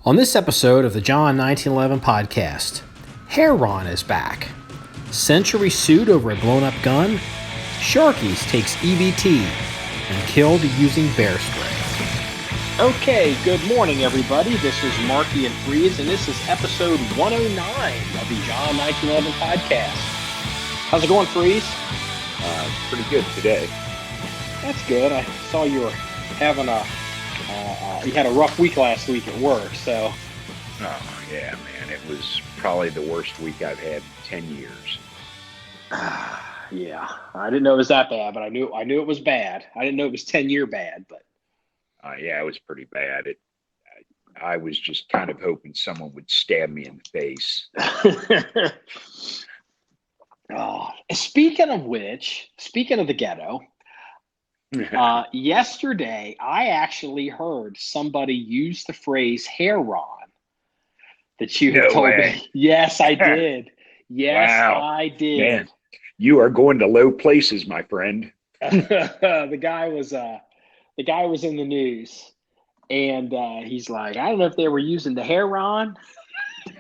On this episode of the John1911 Podcast, Heron is back. Century sued over a blown-up gun. Sharkey takes EBT and killed using bear spray. Okay, good morning, everybody. This is Marky and Freeze, and this is episode 109 of the John1911 Podcast. How's it going, Freeze? Pretty good today. That's good. I saw you were having you had a rough week last week at work, so. Oh, yeah, man. It was probably the worst week I've had in 10 years. Yeah, I didn't know it was that bad, but I knew it was bad. I didn't know it was 10-year bad, but. Yeah, it was pretty bad. I was just kind of hoping someone would stab me in the face. Oh, speaking of the ghetto, yesterday I actually heard somebody use the phrase Heron that you had told me. Yes, I did. Yes, wow. I did. Man, you are going to low places, my friend. The guy was in the news, and he's like, I don't know if they were using the Heron.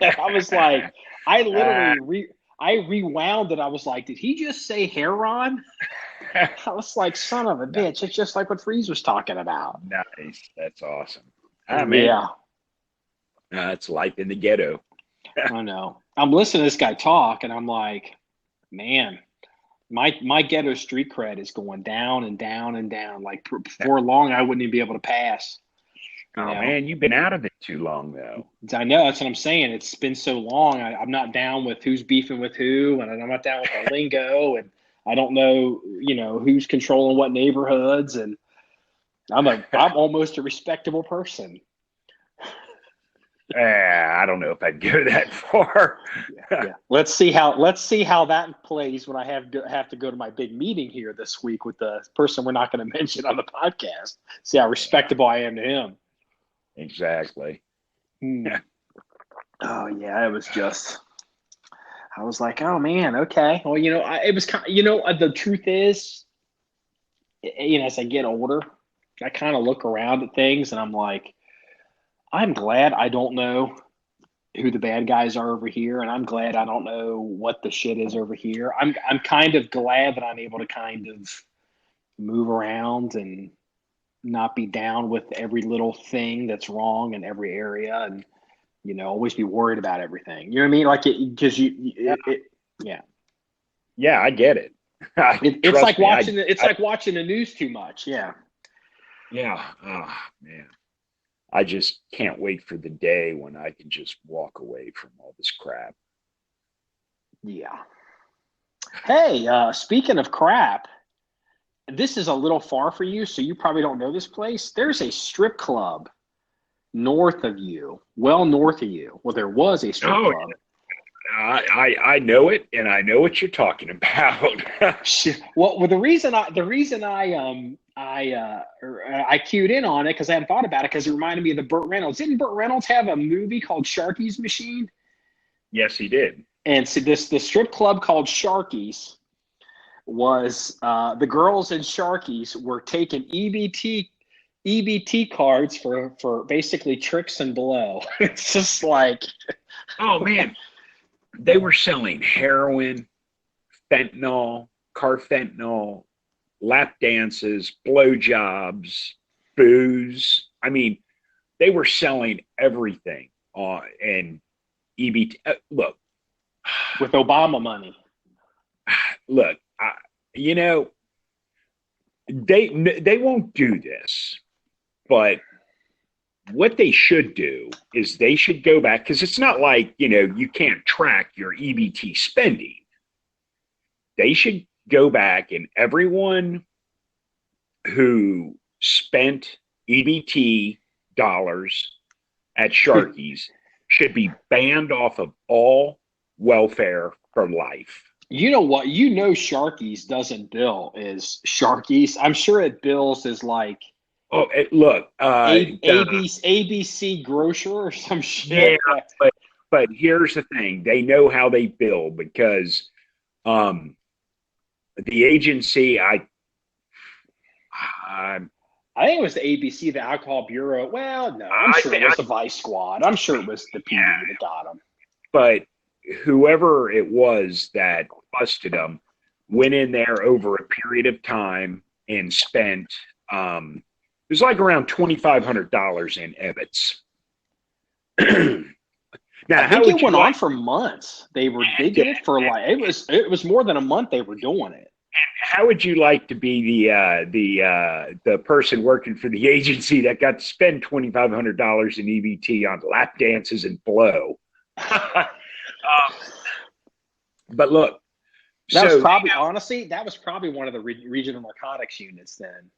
I was like, I literally I rewound it. I was like, did he just say Heron? I was like, son of a bitch. It's just like what Freeze was talking about. Nice. That's awesome. Yeah. It's life in the ghetto. I know. I'm listening to this guy talk, and I'm like, man, my ghetto street cred is going down and down and down. Like before long, I wouldn't even be able to pass. Man, you've been out of it too long, though. I know. That's what I'm saying. It's been so long. I'm not down with who's beefing with who, and I'm not down with the lingo, and I don't know, who's controlling what neighborhoods, and I'm almost a respectable person. I don't know if I'd go that far. Yeah. Let's see how that plays when I have to go to my big meeting here this week with the person we're not going to mention on the podcast. See how respectable I am to him. Exactly. Oh yeah, it was just. I was like, oh man, okay. Well, it was kind. The truth is, as I get older, I kind of look around at things and I'm like, I'm glad I don't know who the bad guys are over here, and I'm glad I don't know what the shit is over here. I'm kind of glad that I'm able to kind of move around and not be down with every little thing that's wrong in every area, and always be worried about everything. You know what I mean? Like because yeah. Yeah, I get it. It's like watching like watching the news too much. Yeah. Yeah. Oh man. I just can't wait for the day when I can just walk away from all this crap. Yeah. Hey, speaking of crap, this is a little far for you, so you probably don't know this place. There's a strip club north of you. Well, there was a strip club. I know it, and I know what you're talking about. Well, the reason I cued in on it because I hadn't thought about it because it reminded me of the Burt Reynolds. Didn't Burt Reynolds have a movie called Sharky's Machine? Yes, he did. And so the strip club called Sharky's was the girls in Sharky's were taking EBT cards for basically tricks and blow. It's just like, oh man, they were selling heroin, fentanyl, carfentanil, lap dances, blowjobs, booze. I mean, they were selling everything and EBT. Look, with Obama money. Look, they won't do this, but what they should do is they should go back, because it's not like, you can't track your EBT spending. They should go back, and everyone who spent EBT dollars at Sharky's should be banned off of all welfare for life. You know what? Sharky's doesn't bill as Sharky's. I'm sure it bills as like look, ABC grocer or some shit. Yeah, but here's the thing: they know how they bill because the agency. I think it was the ABC, the Alcohol Bureau. Well, no, I'm sure it was the Vice Squad. I'm sure it was the PD that got him. But whoever it was that busted him went in there over a period of time and spent it was like around $2,500 in EBITs. Now, I think it went on for months. They did it for like it was more than a month they were doing it. How would you like to be the person working for the agency that got to spend $2,500 in EBT on lap dances and blow? But look, that was probably honestly that was probably one of the regional narcotics units then.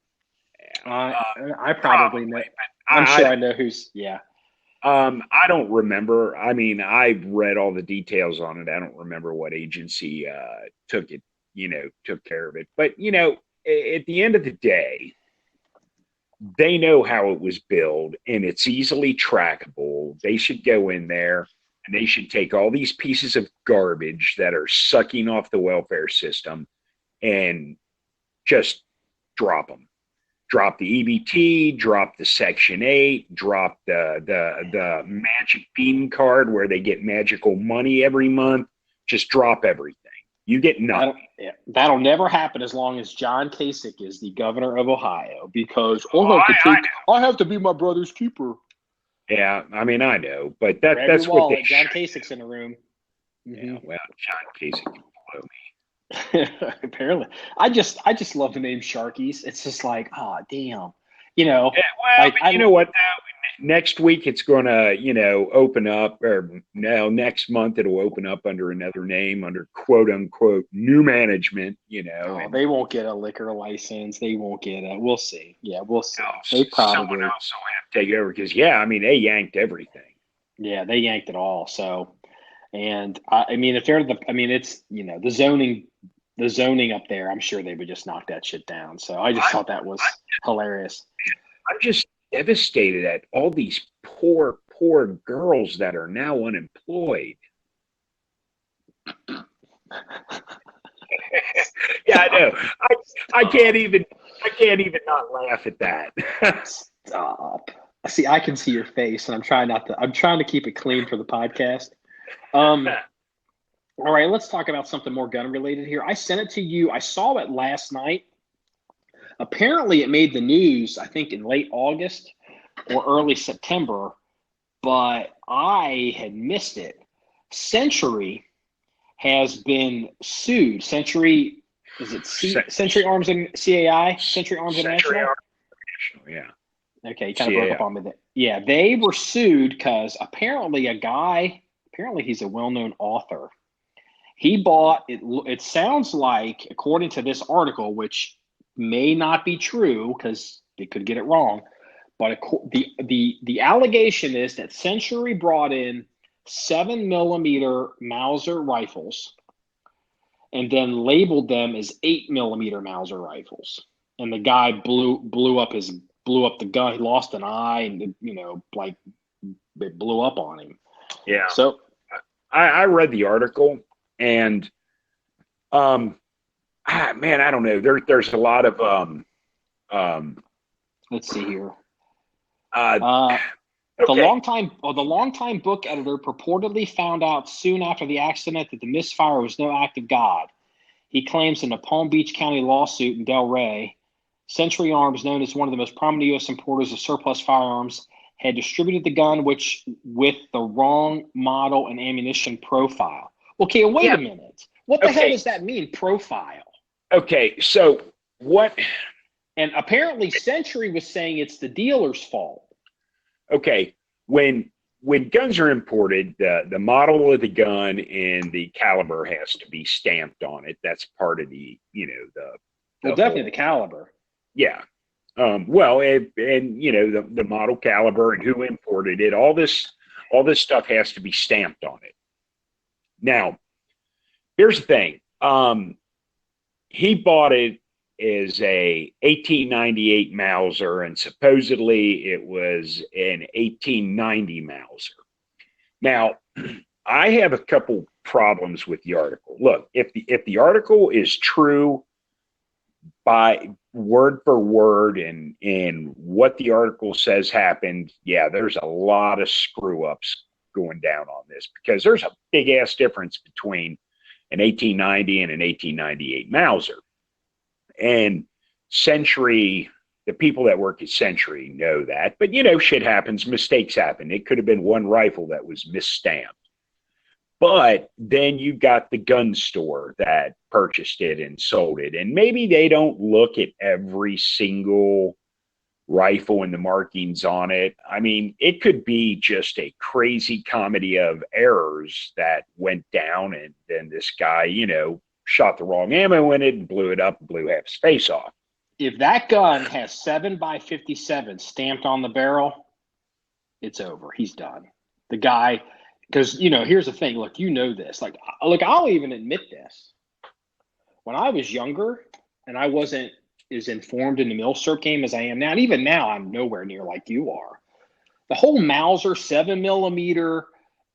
I probably know. I'm sure I know who's. Yeah. I don't remember. I mean, I've read all the details on it. I don't remember what agency took care of it. But at the end of the day, they know how it was billed, and it's easily trackable. They should go in there and they should take all these pieces of garbage that are sucking off the welfare system and just drop them. Drop the EBT, drop the Section 8, drop the magic bean card where they get magical money every month. Just drop everything. You get nothing. That'll never happen as long as John Kasich is the governor of Ohio, because I have to be my brother's keeper. Yeah, I mean, I know, but that's what they John Kasich's in the room. Yeah, well, John Kasich can blow me. Apparently, I just love the name Sharkies. It's just like, oh damn, Yeah, well, like, you know what? Next week it's going to open up, or no, next month it'll open up under another name, under quote unquote new management. They won't get a liquor license. They won't get a. We'll see. Yeah, we'll see. No, they probably someone else will have to take over because they yanked everything. Yeah, they yanked it all. So. And I mean, if they're it's the zoning up there, I'm sure they would just knock that shit down. So I just thought that was hilarious. I'm just devastated at all these poor girls that are now unemployed. Yeah, I know. I can't even not laugh at that. Stop. See, I can see your face, and I'm trying to keep it clean for the podcast. All right, let's talk about something more gun related here. I sent it to you. I saw it last night. Apparently it made the news, I think in late August or early September, but I had missed it. Century has been sued. Century, is it Century Arms and CAI? Century Arms International? Yeah. Okay, you kind of broke up on me there. Yeah, they were sued because apparently he's a well-known author. He bought it. It sounds like, according to this article, which may not be true because they could get it wrong, but the allegation is that Century brought in 7mm Mauser rifles and then labeled them as 8mm Mauser rifles. And the guy blew up the gun. He lost an eye, and it blew up on him. Yeah. So I read the article, and man, I don't know. There's a lot of let's see here. Okay. The longtime book editor purportedly found out soon after the accident that the misfire was no act of God. He claims in a Palm Beach County lawsuit in Delray, Century Arms, known as one of the most prominent U.S. importers of surplus firearms, had distributed the gun with the wrong model and ammunition profile. Okay, wait a minute. What the hell does that mean, profile? Okay, so what? And apparently Century was saying it's the dealer's fault. Okay, when guns are imported, the model of the gun and the caliber has to be stamped on it. That's part of the definitely the caliber. Yeah. The model caliber and who imported it, all this stuff has to be stamped on it. Now, here's the thing. He bought it as a 1898 Mauser, and supposedly it was an 1890 Mauser. Now, I have a couple problems with the article. Look, if the article is true, by word for word and what the article says happened, yeah, there's a lot of screw ups going down on this, because there's a big ass difference between an 1890 and an 1898 Mauser. And Century, the people that work at Century know that, but shit happens, mistakes happen. It could have been one rifle that was misstamped. But then you got the gun store that purchased it and sold it. And maybe they don't look at every single rifle and the markings on it. I mean, it could be just a crazy comedy of errors that went down, and then this guy, shot the wrong ammo in it and blew it up and blew half his face off. If that gun has 7x57 stamped on the barrel, it's over. He's done. The guy, because, here's the thing. Look, this. Look, I'll even admit this. When I was younger and I wasn't as informed in the milsurp game as I am now, and even now I'm nowhere near like you are. The whole Mauser 7mm,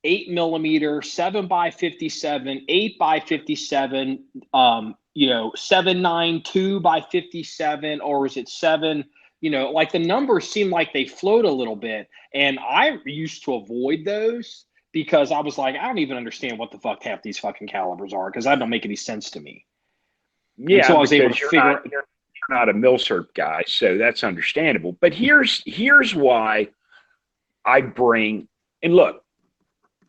8mm, 7x57, 8x57, 7.92x57, or is it 7? Like the numbers seem like they float a little bit. And I used to avoid those because I was like, I don't even understand what the fuck half these fucking calibers are, because that don't make any sense to me. Yeah, and so I was able to figure. You're not a milsurp guy, so that's understandable. But here's why I bring, and look,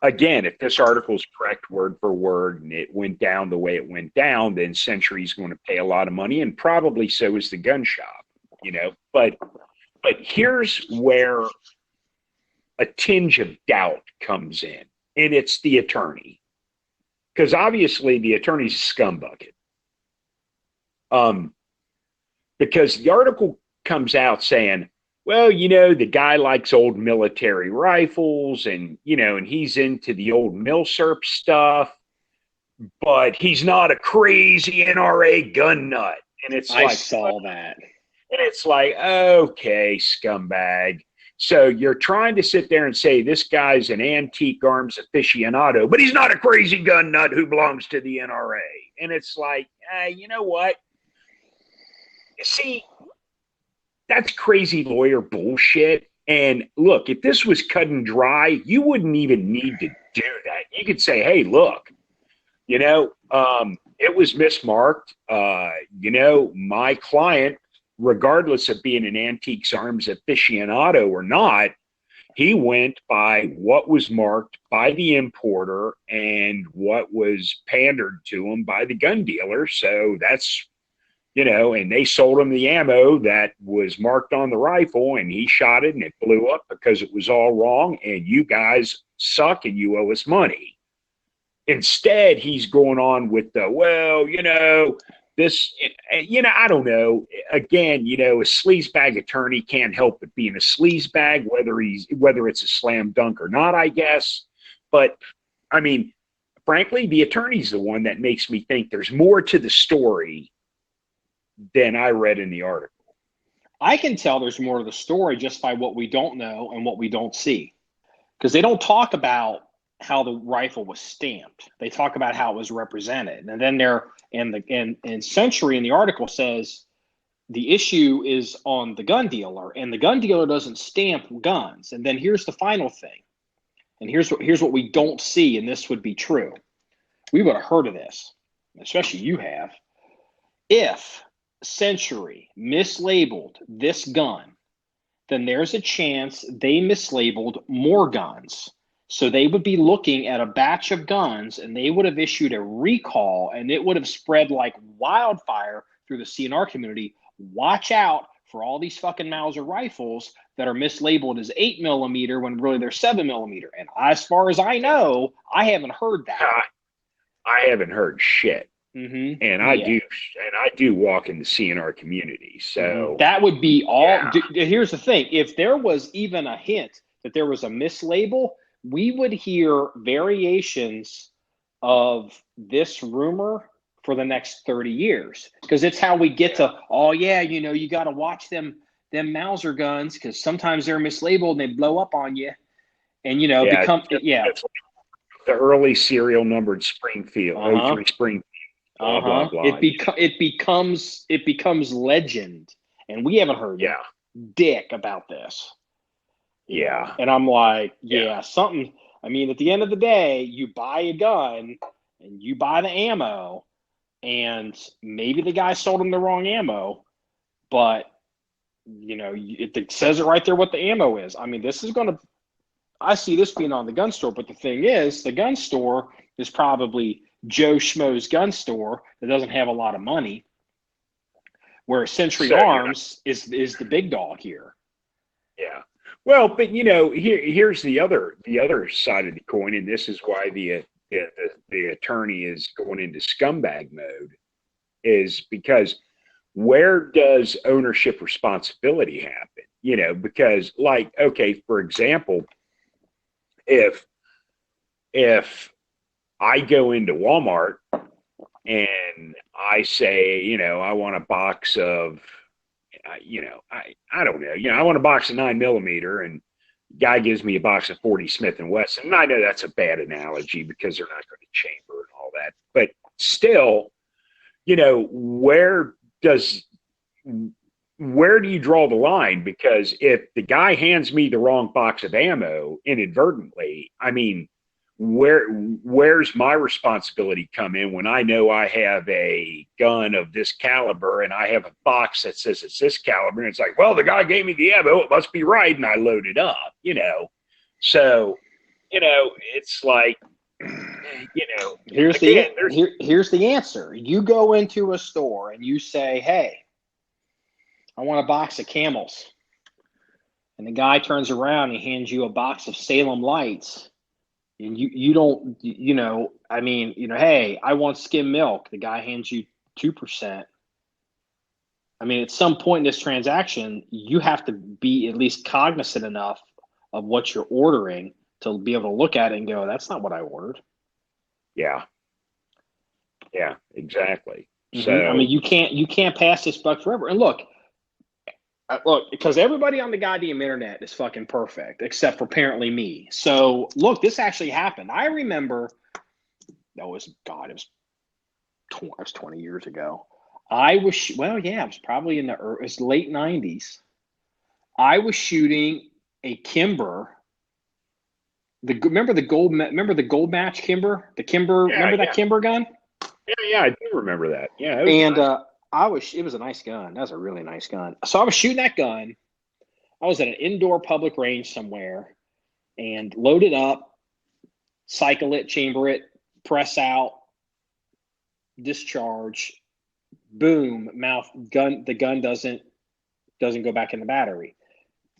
again, if this article is correct word for word and it went down the way it went down, then Century's going to pay a lot of money, and probably so is the gun shop, But here's where a tinge of doubt comes in, and it's the attorney. Because obviously the attorney's a scumbucket. Because the article comes out saying, well, the guy likes old military rifles and he's into the old milsurp stuff, but he's not a crazy NRA gun nut. And it's I saw that. And it's like, okay, scumbag. So you're trying to sit there and say this guy's an antique arms aficionado, but he's not a crazy gun nut who belongs to the NRA. And it's like, you know what? See, that's crazy lawyer bullshit. And look, if this was cut and dry, you wouldn't even need to do that. You could say, hey, look, it was mismarked. My client, regardless of being an antiques arms aficionado or not, he went by what was marked by the importer and what was pandered to him by the gun dealer. So that's, and they sold him the ammo that was marked on the rifle, and he shot it and it blew up because it was all wrong, and you guys suck and you owe us money. Instead, he's going on with the, this, I don't know. Again, a sleazebag attorney can't help but being a sleazebag, whether it's a slam dunk or not, I guess. But I mean, frankly, the attorney's the one that makes me think there's more to the story than I read in the article. I can tell there's more to the story just by what we don't know and what we don't see, because they don't talk about how the rifle was stamped. They talk about how it was represented, and then and Century in the article says the issue is on the gun dealer, and the gun dealer doesn't stamp guns. And then here's the final thing, and here's what we don't see, and this would be true. We would have heard of this, especially you have. If Century mislabeled this gun, then there's a chance they mislabeled more guns. So they would be looking at a batch of guns, and they would have issued a recall, and it would have spread like wildfire through the CNR community. Watch out for all these fucking Mauser rifles that are mislabeled as 8mm when really they're 7mm. And as far as I know, I haven't heard that. I haven't heard shit. Mm-hmm. And I do walk in the CNR community. So that would be all. Yeah. Here's the thing. If there was even a hint that there was a mislabel, we would hear variations of this rumor for the next 30 years. Because it's how we get to, you got to watch them Mauser guns, because sometimes they're mislabeled and they blow up on you. And, the early serial numbered Springfield, 03 Springfield. blah, blah, blah. It becomes legend. And we haven't heard dick about this. Yeah. And I'm like, something. I mean, at the end of the day, you buy a gun and you buy the ammo, and maybe the guy sold him the wrong ammo, but it says it right there what the ammo is. I mean, I see this being on the gun store, but the thing is, the gun store is probably Joe Schmo's gun store that doesn't have a lot of money, where Century Arms is the big dog here. Yeah. Well, but here's the other side of the coin, and this is why the attorney is going into scumbag mode, is because where does ownership responsibility happen? Because for example, if I go into Walmart and I say, I want a box of, I don't know, I want a box of 9mm, and guy gives me a box of 40 Smith & Wesson. And I know that's a bad analogy because they're not going to chamber and all that. But still, where do you draw the line? Because if the guy hands me the wrong box of ammo inadvertently, I mean, where's my responsibility come in when I know I have a gun of this caliber and I have a box that says it's this caliber, and it's like, well, the guy gave me the ammo, it must be right, and I load it up, So, it's like, here's the answer. You go into a store and you say, hey, I want a box of Camels. And the guy turns around and he hands you a box of Salem Lights. And you don't, hey, I want skim milk. The guy hands you 2%. I mean, at some point in this transaction, you have to be at least cognizant enough of what you're ordering to be able to look at it and go, that's not what I ordered. Yeah. Yeah, exactly. Mm-hmm. So, I mean, you can't pass this buck forever. And look, because everybody on the goddamn internet is fucking perfect, except for apparently me. So, look, this actually happened. I remember, it was 20 years ago. It was probably it was late 90s. I was shooting a Kimber. Remember the gold match Kimber? The Kimber, that Kimber gun? Yeah, I do remember that. Yeah, it was a nice gun. That was a really nice gun. So I was shooting that gun. I was at an indoor public range somewhere and load it up, cycle it, chamber it, press out, discharge, boom, mouth gun. The gun doesn't go back in the battery.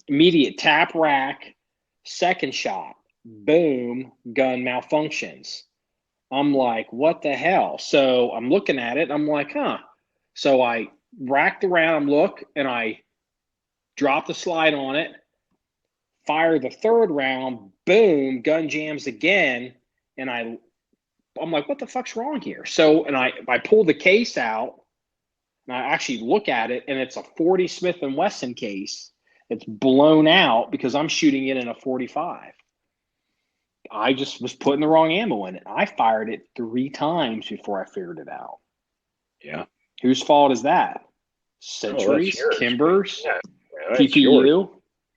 Immediate tap rack, second shot, boom, gun malfunctions. I'm like, what the hell? So I'm looking at it. I'm like, huh. So I racked around, look, and I dropped the slide on it, fire the third round, boom, gun jams again. And I'm like, what the fuck's wrong here? So, and I pulled the case out and I actually look at it, and it's a 40 Smith & Wesson case. It's blown out because I'm shooting it in a 45. I just was putting the wrong ammo in it. I fired it 3 times before I figured it out. Yeah. Whose fault is that? Centuries, Kimbers, PPU?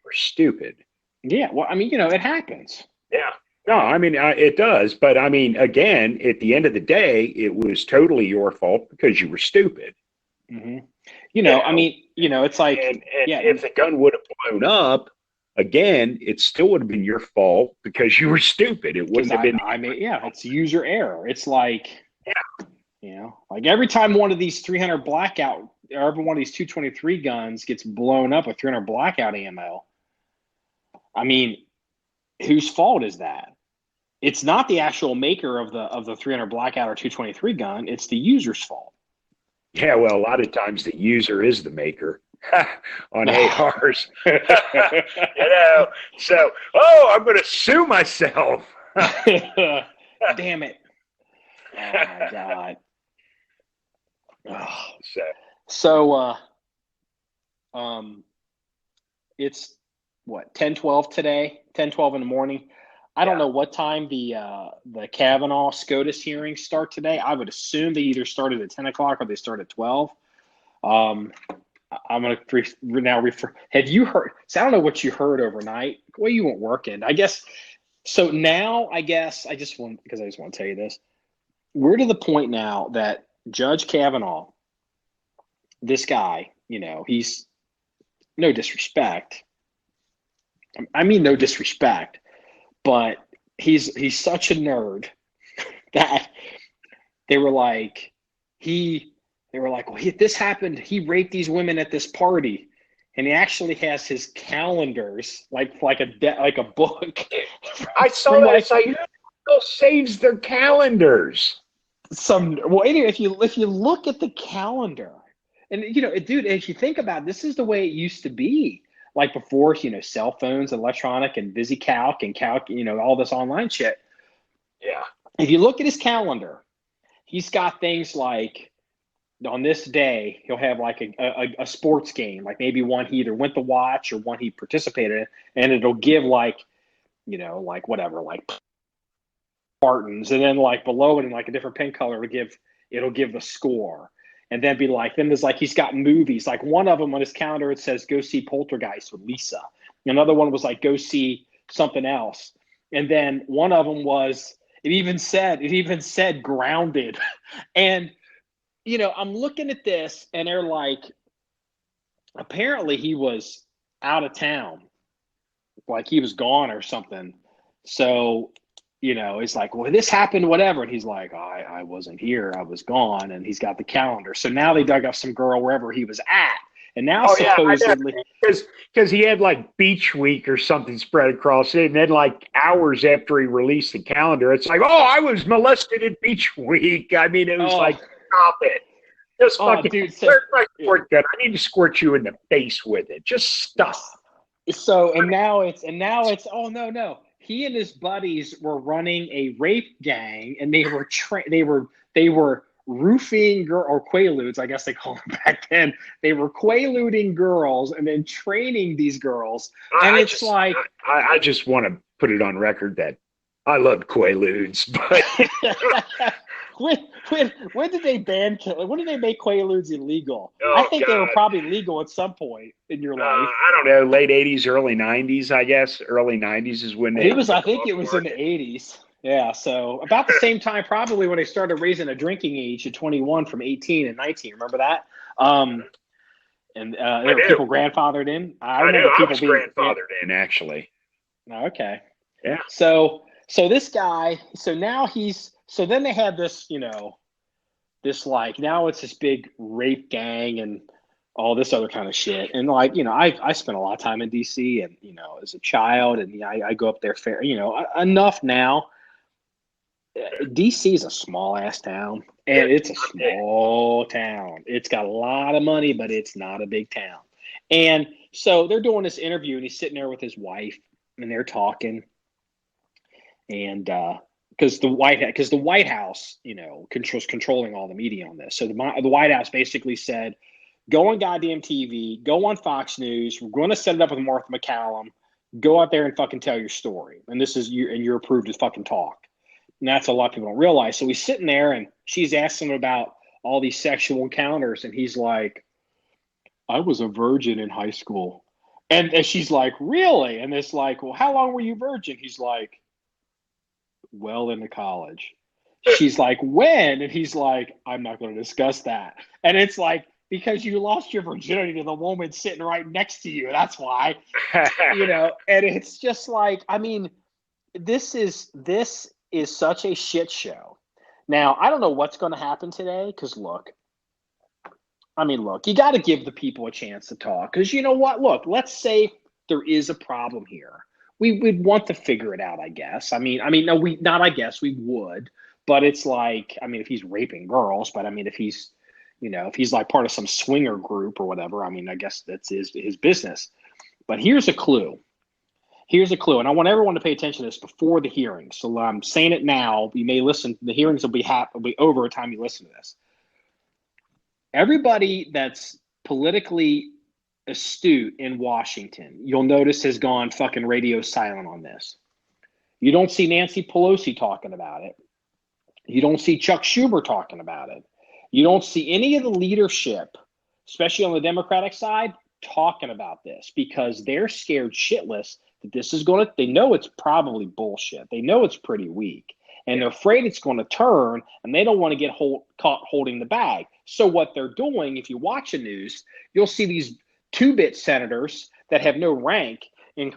We're stupid. Yeah, well, I mean, it happens. Yeah. No, I mean, it does. But, I mean, again, at the end of the day, it was totally your fault because you were stupid. Mm-hmm. I mean, it's like... And if the gun would have blown up, again, it still would have been your fault because you were stupid. It wouldn't have been... it's user error. It's like... Yeah. Like every time one of these 300 blackout, or every one of these 223 guns gets blown up with 300 blackout ammo, I mean, whose fault is that? It's not the actual maker of the 300 blackout or 223 gun. It's the user's fault. Yeah, well, a lot of times the user is the maker on ARs. So, I'm going to sue myself. Damn it. Oh, my God. So, it's what, 10:12 today, 10:12 in the morning. I don't know what time the Kavanaugh SCOTUS hearings start today. I would assume they either started at 10 o'clock or they start at 12. I'm going to now refer. Have you heard? So I don't know what you heard overnight. Well, you weren't working, I guess. So now, I guess I just want to tell you this. We're to the point now that Judge Kavanaugh, this guy, he's no disrespect. I mean, no disrespect, but he's such a nerd that they were like, well, this happened. He raped these women at this party, and he actually has his calendars like a book. I saw that. It's like, who saves their calendars? Anyway, if you look at the calendar, and dude, if you think about it, this is the way it used to be, like before, cell phones, electronic, and VisiCalc and all this online shit. Yeah. If you look at his calendar, he's got things like, on this day, he'll have like a sports game, like maybe one he either went to watch or one he participated in, and it'll give like whatever, like Spartans, and then like below it in like a different pen color it'll give the score, and then there's like he's got movies, like one of them on his calendar it says go see Poltergeist with Lisa, another one was like go see something else, and then one of them was it even said Grounded, and I'm looking at this and they're like, apparently he was out of town, like he was gone or something, so it's like, well, this happened, whatever. And he's like, I wasn't here. I was gone. And he's got the calendar. So now they dug up some girl wherever he was at. And now supposedly. Because he had like Beach Week or something spread across it. And then like hours after he released the calendar, it's like, I was molested at Beach Week. I mean, it was like, stop it. Just fucking, dude, where's my squirt gun? I need to squirt you in the face with it. Just stop. So, and now it's, oh, no. He and his buddies were running a rape gang, and they were roofing or quaaludes, I guess they called them back then. They were quaaluding girls and then training these girls. And I just want to put it on record that I love quaaludes, but when did they when did they make quaaludes illegal? Oh, I think God. they were probably legal at some point in your life. I don't know, late 80s, early 90s, I guess. Early 90s is when they... I think it was in the 80s. Yeah, so about the same time probably when they started raising a drinking age to 21 from 18 and 19. Remember that? And there were people grandfathered in. I remember people was grandfathered in, actually. Okay. Yeah. So this guy, so then they had this, this like, now it's this big rape gang and all this other kind of shit. And like, I spent a lot of time in DC and, as a child, and I go up there fair, enough now. DC is a small ass town, and it's a small town. It's got a lot of money, but it's not a big town. And so they're doing this interview, and he's sitting there with his wife, and they're talking. And because the White House, controlling all the media on this. So the White House basically said, go on goddamn TV, go on Fox News. We're going to set it up with Martha McCallum. Go out there and fucking tell your story. And this is you, and you're approved to fucking talk. And that's a lot of people don't realize. So he's sitting there, and she's asking him about all these sexual encounters, and he's like, I was a virgin in high school. And she's like, really? And it's like, well, how long were you virgin? He's like, well into college. She's like, when? And he's like, I'm not going to discuss that. And it's like, because you lost your virginity to the woman sitting right next to you. That's why, and it's just like, I mean, this is such a shit show. Now, I don't know what's going to happen today. Cause look, you got to give the people a chance to talk. Cause you know what, look, let's say there is a problem here. We'd want to figure it out, I guess. We would, but it's like, if he's raping girls, but if he's, if he's like part of some swinger group or whatever, I guess that's his business. But here's a clue. And I want everyone to pay attention to this before the hearing. So I'm saying it now. You may listen. The hearings will be over by the time you listen to this. Everybody that's politically astute in Washington, you'll notice, has gone fucking radio silent on this. You don't see Nancy Pelosi talking about it. You don't see Chuck Schumer talking about it. You don't see any of the leadership, especially on the Democratic side, talking about this because they're scared shitless that this is going to, they know it's probably bullshit. They know it's pretty weak. And they're afraid it's going to turn, and they don't want to get caught holding the bag. So what they're doing, if you watch the news, you'll see these two-bit senators that have no rank in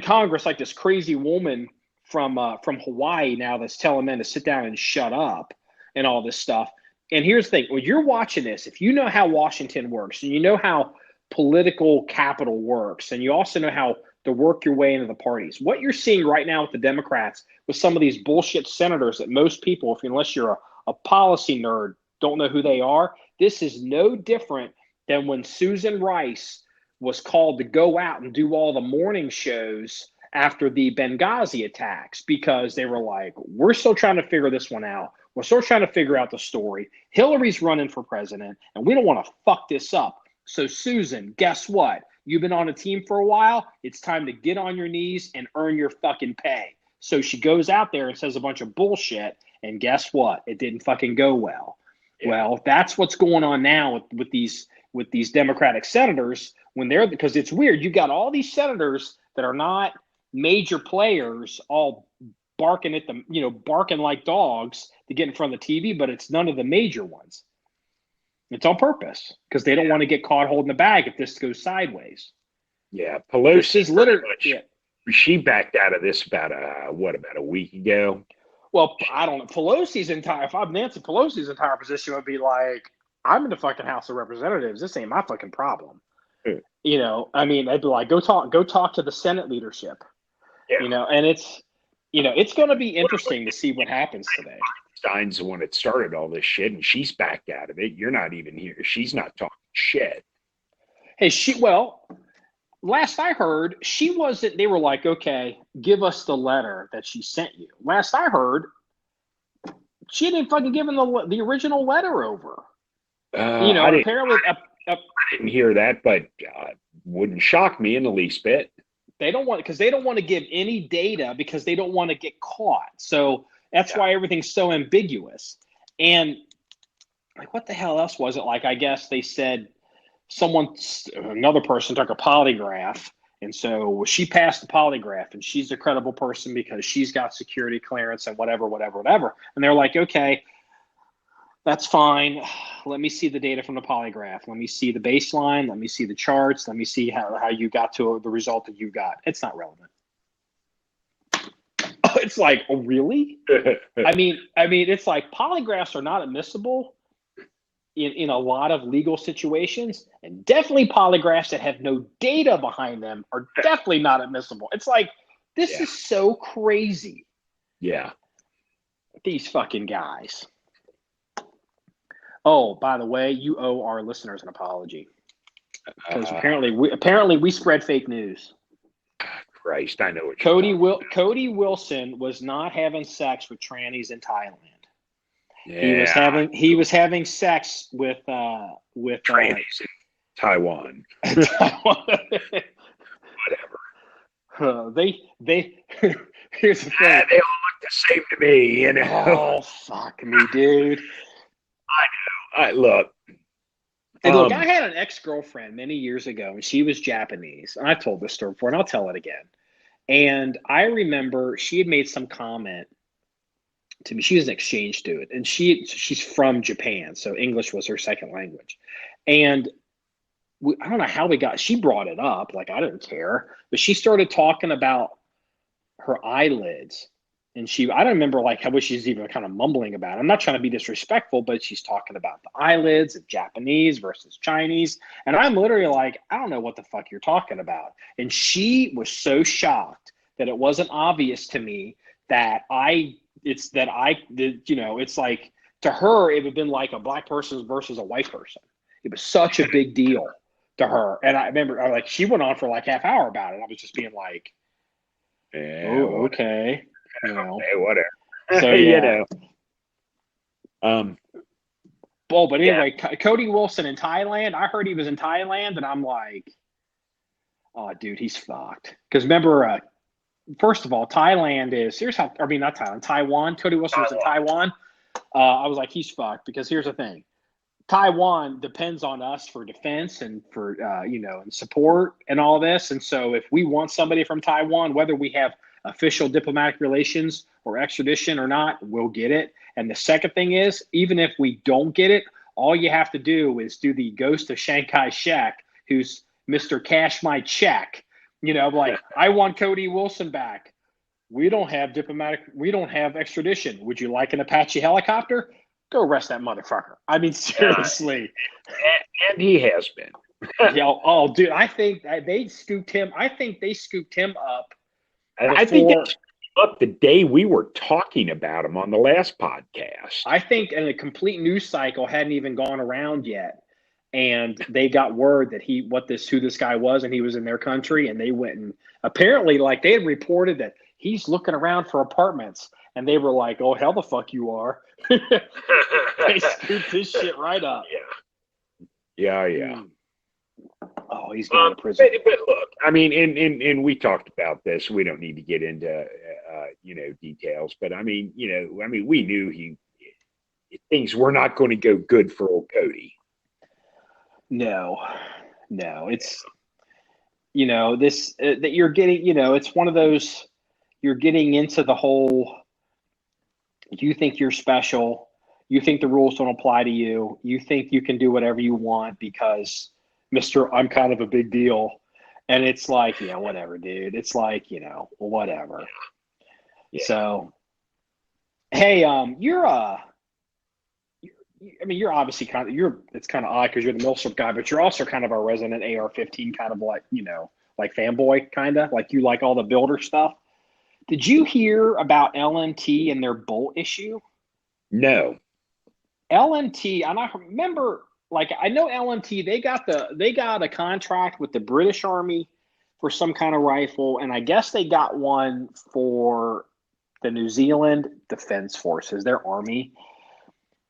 Congress, like this crazy woman from Hawaii now that's telling men to sit down and shut up and all this stuff. And here's the thing. When you're watching this, if you know how Washington works, and you know how political capital works, and you also know how to work your way into the parties, what you're seeing right now with the Democrats, with some of these bullshit senators that most people, unless you're a policy nerd, don't know who they are, this is no different than when Susan Rice was called to go out and do all the morning shows after the Benghazi attacks, because they were like, we're still trying to figure this one out. We're still trying to figure out the story. Hillary's running for president, and we don't want to fuck this up. So, Susan, guess what? You've been on a team for a while. It's time to get on your knees and earn your fucking pay. So she goes out there and says a bunch of bullshit, and guess what? It didn't fucking go well. Yeah. Well, that's what's going on now with these Democratic senators when they're, because it's weird. You got all these senators that are not major players all barking at them, barking like dogs to get in front of the TV, but it's none of the major ones. It's on purpose because they don't want to get caught holding the bag if this goes sideways. Yeah, Pelosi is literally. She backed out of this about a week ago. Well, I don't know. If I'm Nancy Pelosi's entire position would be like, I'm in the fucking House of Representatives. This ain't my fucking problem. They'd be like, go talk to the Senate leadership. Yeah. And it's going to be interesting to see what happens today. Stein's the one that started all this shit, and she's backed out of it. You're not even here. She's not talking shit. Hey, last I heard, she wasn't. They were like, okay, give us the letter that she sent you. Last I heard, she didn't fucking give him the original letter over. Apparently, I didn't hear that, but wouldn't shock me in the least bit. They don't want to give any data because they don't want to get caught. So that's why everything's so ambiguous. And like, what the hell else was it? Like, I guess they said another person took a polygraph, and so she passed the polygraph, and she's a credible person because she's got security clearance and whatever. And they're like, okay, that's fine. Let me see the data from the polygraph. Let me see the baseline. Let me see the charts. Let me see how you got to the result that you got. It's not relevant. It's like, oh, really? I mean, it's like polygraphs are not admissible in a lot of legal situations, and definitely polygraphs that have no data behind them are definitely not admissible. It's like, this is so crazy. Yeah. These fucking guys. Oh, by the way, you owe our listeners an apology because apparently we spread fake news. Christ, I know what Cody Wilson was not having sex with trannies in Thailand. Yeah. He was having sex with trannies in Taiwan. Whatever. They here's the thing. They all look the same to me, Oh, fuck me, dude. I know. Look. And look, I had an ex-girlfriend many years ago, and she was Japanese. And I've told this story before, and I'll tell it again. And I remember she had made some comment to me. She was an exchange student, and she's from Japan, so English was her second language. And I don't know how she brought it up, like I didn't care, but she started talking about her eyelids. And I don't remember like how she's even kind of mumbling about it. I'm not trying to be disrespectful, but she's talking about the eyelids of Japanese versus Chinese. And I'm literally like, I don't know what the fuck you're talking about. And she was so shocked that it wasn't obvious to me that it's like to her, it would have been like a black person versus a white person. It was such a big deal to her. And I remember she went on for like half hour about it. I was just being like, oh, okay. Hey, whatever. So, yeah. But anyway, Cody Wilson in Thailand. I heard he was in Thailand, and I'm like, oh, dude, he's fucked. Because remember, first of all, Thailand is, here's how, I mean, not Thailand, Taiwan. Cody Wilson was in Taiwan. I was like, he's fucked, because here's the thing. Taiwan depends on us for defense and for, and support and all this. And so if we want somebody from Taiwan, whether we have official diplomatic relations or extradition or not, we'll get it. And the second thing is, even if we don't get it, all you have to do is do the ghost of Shanghai Shek, who's Mr. Cash My Check. Like, I want Cody Wilson back. We don't have extradition. Would you like an Apache helicopter? Go arrest that motherfucker. I mean, seriously. And he has been. Dude, I think they scooped him. I think they scooped him up. I think they scooped him up the day we were talking about him on the last podcast. I think, and a complete news cycle hadn't even gone around yet. And they got word that who this guy was, and he was in their country, and they went and apparently, like, they had reported that he's looking around for apartments, and they were like, "Oh, hell the fuck you are." They scooped this shit right up. Yeah. Oh, he's going to prison. But look, I mean, and we talked about this. We don't need to get into details, but I mean, we knew things were not going to go good for old Cody. No, it's this that you're getting. It's one of those. You're getting into the whole. You think you're special. You think the rules don't apply to you. You think you can do whatever you want because, Mr. I'm kind of a big deal. And it's like, yeah, whatever, dude. It's like, whatever. Yeah. So, hey, you're obviously it's kind of odd because you're the Millstrip guy, but you're also kind of our resident AR-15 kind of like, like fanboy kind of, like you like all the builder stuff. Did you hear about LMT and their bolt issue? No. LMT, and I remember, like, I know LMT, they got a contract with the British Army for some kind of rifle, and I guess they got one for the New Zealand Defense Forces, their army.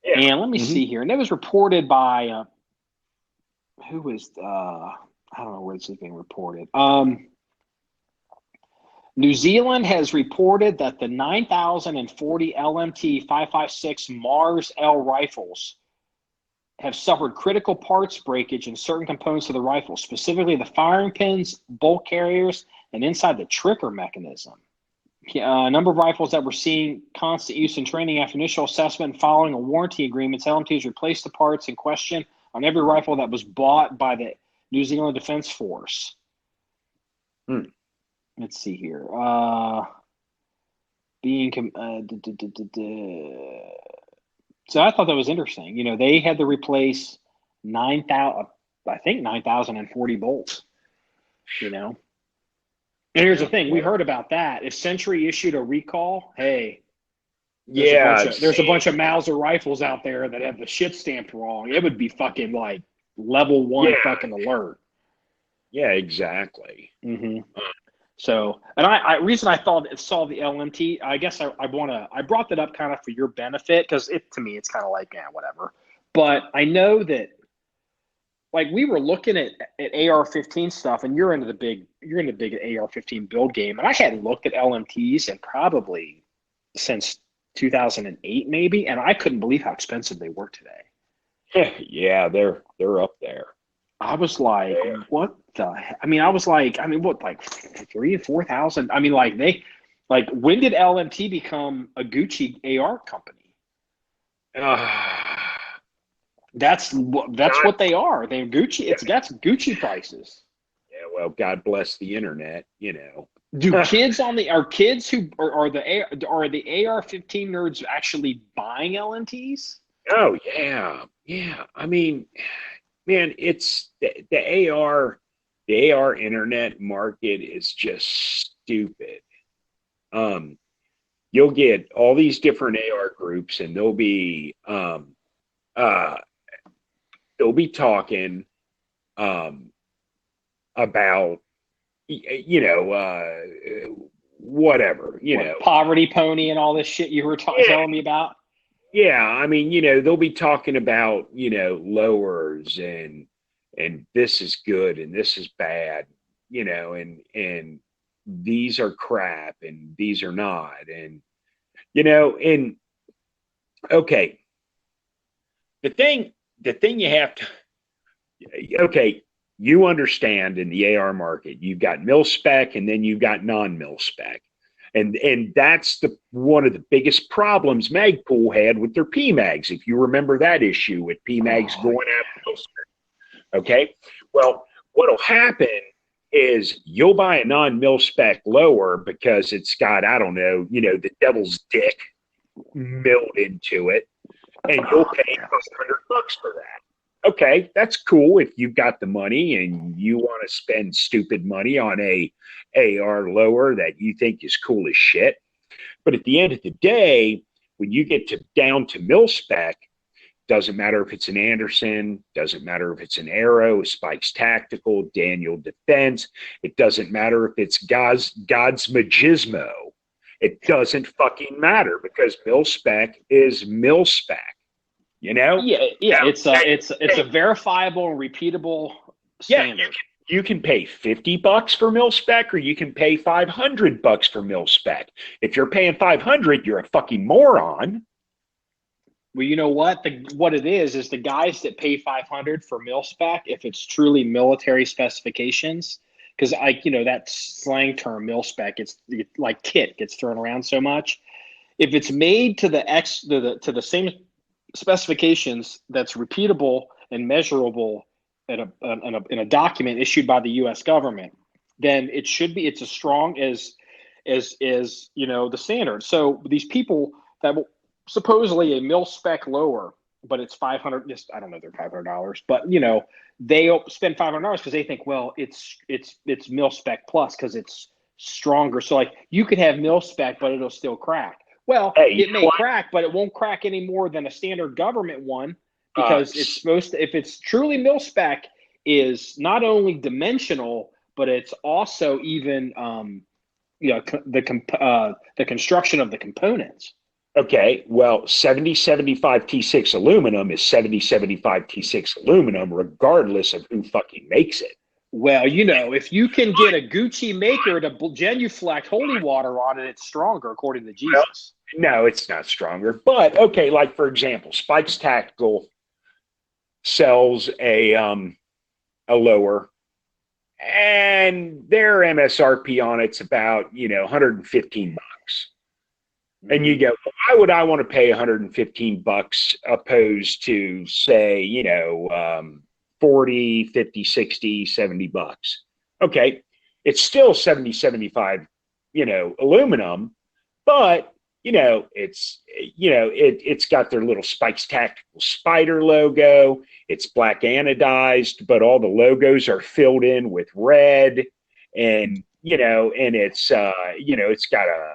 Yeah. And let me see here. And it was reported by, I don't know where this is being reported. New Zealand has reported that the 9,040 LMT 5.56 Mars L rifles have suffered critical parts breakage in certain components of the rifle, specifically the firing pins, bolt carriers, and inside the trigger mechanism. A number of rifles that were seeing constant use in training after initial assessment and following a warranty agreements, LMT has replaced the parts in question on every rifle that was bought by the New Zealand Defense Force. Let's see here. So I thought that was interesting. They had to replace 9,040 bolts. And here's the thing: we heard about that. If Century issued a recall, hey, there's a bunch of Mauser rifles out there that have the shit stamped wrong. It would be fucking like level 1 fucking alert. Yeah, exactly. Mm-hmm. So, and reason I saw the LMT, I guess I brought that up kind of for your benefit because to me it's kind of like, whatever. But I know that, like, we were looking at AR-15 stuff, and you're in the big AR-15 build game, and I hadn't looked at LMTs in probably since 2008 maybe, and I couldn't believe how expensive they were today. Yeah, they're up there. I was like, what the heck? I mean, what, like 3,000 to 4,000? I mean, when did LMT become a Gucci AR company? That's what they are. They're Gucci. That's Gucci prices. Yeah, well, God bless the internet, Do kids are the AR-15 nerds actually buying LMTs? Oh yeah. I mean, man, it's the AR internet market is just stupid. You'll get all these different AR groups, and they'll be talking about whatever, Poverty Pony and all this shit you were telling me about. Yeah, I mean, they'll be talking about, lowers and this is good and this is bad, and these are crap and these are not. And, you know, and okay, the thing you have to, okay, you understand in the AR market, you've got mil spec and then you've got non-mil spec. And that's one of the biggest problems Magpul had with their PMags. If you remember that issue with PMags going after mil spec. Okay. Well, what'll happen is you'll buy a non-mil spec lower because it's got, I don't know, you know, the devil's dick milled into it, and you'll pay $100 for that. Okay, that's cool if you've got the money and you want to spend stupid money on a AR lower that you think is cool as shit. But at the end of the day, when you get down to mil spec, doesn't matter if it's an Anderson, doesn't matter if it's an Arrow, Spikes Tactical, Daniel Defense. It doesn't matter if it's God's Magismo. It doesn't fucking matter because mil spec is mil spec. You know? Yeah. Now, it's a verifiable and repeatable standard. Yeah, you can pay $50 for mil spec, or you can pay $500 for mil spec. If you're paying $500, you're a fucking moron. Well, you know what? What it is the guys that pay $500 for mil spec, if it's truly military specifications, because that slang term mil spec, it's like kit gets thrown around so much. If it's made to the same specifications that's repeatable and measurable in a document issued by the U.S. government, then it's as strong as the standard. So these people that will supposedly a mil spec lower, but it's $500. I don't know, they're $500, but they spend $500 because they think, well, it's mil spec plus because it's stronger. So like you could have mil spec, but it'll still crack. Well, it may crack, but it won't crack any more than a standard government one because it's supposed to, if it's truly mil spec, is not only dimensional, but it's also even the construction of the components. Okay, well, 7075 T6 aluminum is 7075 T6 aluminum, regardless of who fucking makes it. Well, if you can get a Gucci maker to genuflect holy water on it, it's stronger, according to Jesus. No, it's not stronger. But, okay, like, for example, Spikes Tactical sells a lower, and their MSRP on it's about, $115. And you go, well, why would I want to pay $115 opposed to, say, 40, 50, 60, $70? Okay, it's still 70, 75, aluminum, but, it's got their little Spikes Tactical Spider logo. It's black anodized, but all the logos are filled in with red, and, and it's, it's got a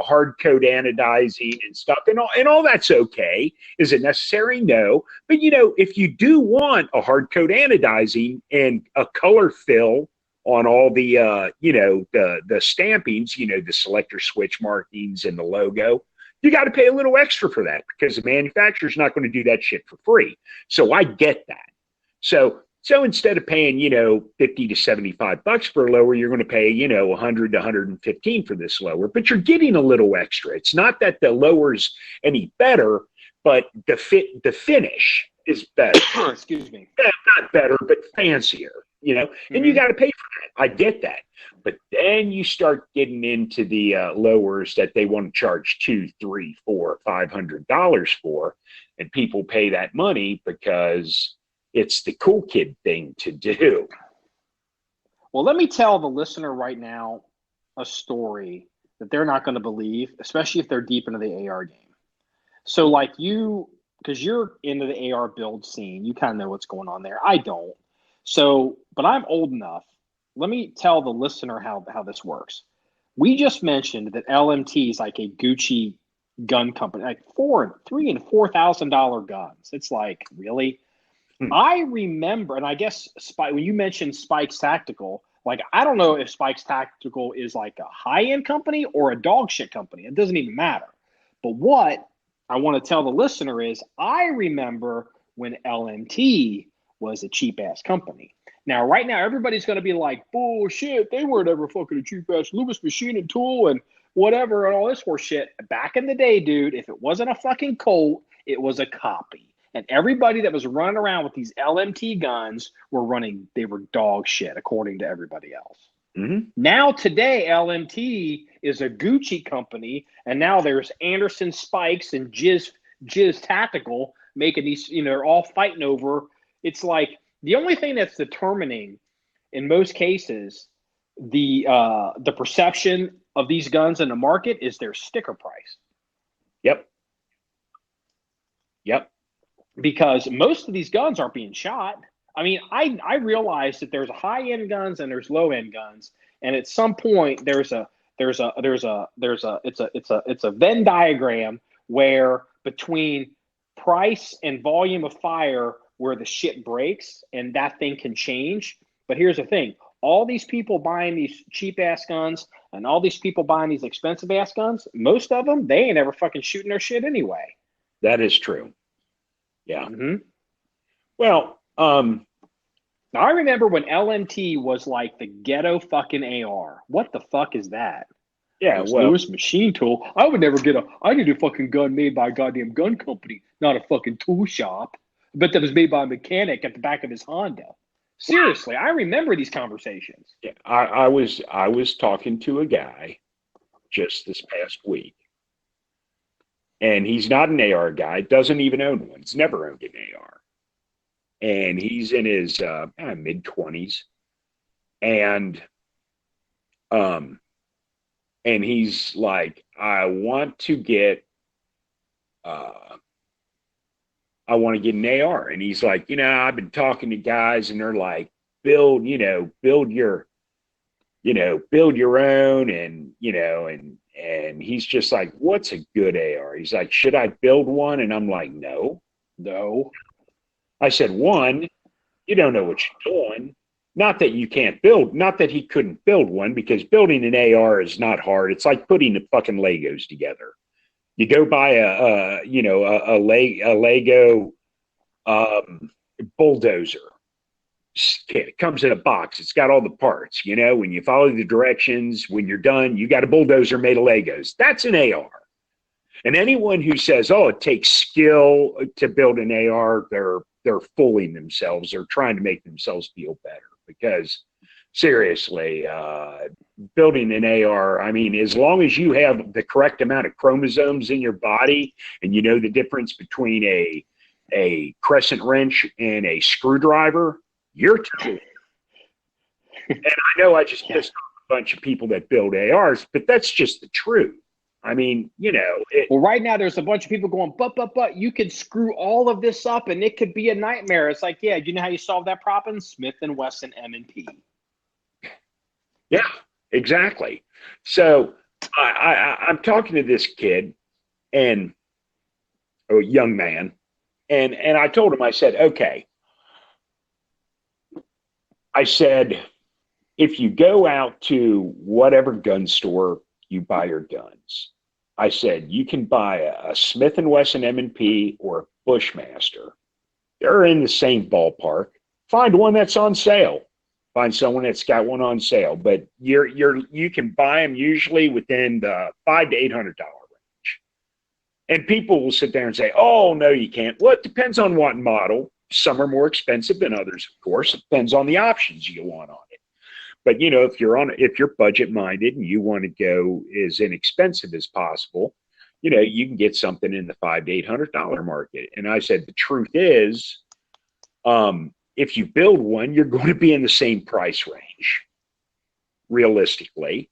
hard code anodizing and stuff, and all that's okay. Is it necessary? No. But, if you do want a hard code anodizing and a color fill on all the, the stampings, the selector switch markings and the logo, you got to pay a little extra for that because the manufacturer's not going to do that shit for free. So I get that. So instead of paying, $50 to $75 for a lower, you're going to pay, $100 to $115 for this lower, but you're getting a little extra. It's not that the lower's any better, but the finish is better. Excuse me. Not better, but fancier, and you got to pay for that. I get that. But then you start getting into the lowers that they want to charge $200, $300, $400, $500 for, and people pay that money because it's the cool kid thing to do. Well, let me tell the listener right now a story that they're not going to believe, especially if they're deep into the AR game. So like because you're into the AR build scene, you kind of know what's going on there. I don't. So, but I'm old enough. Let me tell the listener how this works. We just mentioned that LMT is like a Gucci gun company, like $3,000 and $4,000 guns. It's like, really? I remember, and I guess when you mentioned Spikes Tactical, like, I don't know if Spikes Tactical is like a high-end company or a dog shit company. It doesn't even matter. But what I want to tell the listener is I remember when LMT was a cheap-ass company. Now, right now, everybody's going to be like, bullshit, they weren't ever fucking a cheap-ass Loomis machine and tool and whatever and all this horse shit. Back in the day, dude, if it wasn't a fucking Colt, it was a copy. And everybody that was running around with these LMT guns they were dog shit, according to everybody else. Mm-hmm. Now, today, LMT is a Gucci company, and now there's Anderson Spikes and Jizz Tactical making these, they're all fighting over. It's like the only thing that's determining, in most cases, the perception of these guns in the market is their sticker price. Yep. Because most of these guns aren't being shot. I mean, I realize that there's high-end guns and there's low-end guns, and at some point it's a Venn diagram where between price and volume of fire where the shit breaks, and that thing can change. But here's the thing: all these people buying these cheap-ass guns and all these people buying these expensive-ass guns, most of them, they ain't ever fucking shooting their shit anyway. That is true. Yeah. Mm-hmm. Well, now, I remember when LMT was like the ghetto fucking AR. What the fuck is that? Yeah, Lewis machine tool. I would never I need a fucking gun made by a goddamn gun company, not a fucking tool shop. I bet that was made by a mechanic at the back of his Honda. Seriously, I remember these conversations. Yeah, I was talking to a guy just this past week, and he's not an AR guy, doesn't even own one. He's never owned an AR. And he's in his mid-20s, and he's like, I want to get an AR. And he's like, I've been talking to guys, and they're like, build your own, and he's just like, what's a good AR? He's like, should I build one? And I'm like, no. I said, one, you don't know what you're doing. Not that you can't build, not that he couldn't build one, because building an AR is not hard. It's like putting the fucking Legos together. You go buy a Lego bulldozer. It comes in a box. It's got all the parts. When you follow the directions, when you're done, you got a bulldozer made of Legos. That's an AR. And anyone who says, "Oh, it takes skill to build an AR," they're fooling themselves. They're trying to make themselves feel better, because seriously, building an AR, I mean, as long as you have the correct amount of chromosomes in your body, and you know the difference between a crescent wrench and a screwdriver, you're tough. And I know I just pissed off a bunch of people that build ARs, but that's just the truth. I mean, well, right now there's a bunch of people going, but you could screw all of this up and it could be a nightmare. It's like, yeah, you know how you solve that problem? Smith & Wesson M&P. Yeah, exactly. So I'm talking to this kid, and a young man, and I told him, I said, okay. I said, if you go out to whatever gun store you buy your guns, I said, you can buy a Smith & Wesson M&P or a Bushmaster. They're in the same ballpark. Find one that's on sale. Find someone that's got one on sale. But you can buy them usually within the $500 to $800 range. And people will sit there and say, oh, no, you can't. Well, it depends on what model. Some are more expensive than others, of course. It depends on the options you want on it. But, if you're budget minded and you want to go as inexpensive as possible, you can get something in the $500 to $800 market. And I said, the truth is, if you build one, you're going to be in the same price range, realistically,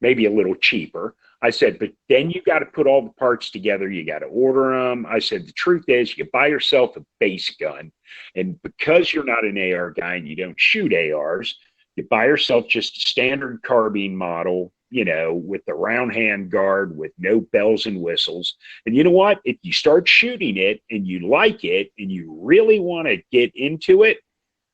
maybe a little cheaper. I said, but then you got to put all the parts together. You got to order them. I said, the truth is, you buy yourself a base gun. And because you're not an AR guy and you don't shoot ARs, you buy yourself just a standard carbine model, with the round hand guard with no bells and whistles. And you know what? If you start shooting it and you like it and you really want to get into it,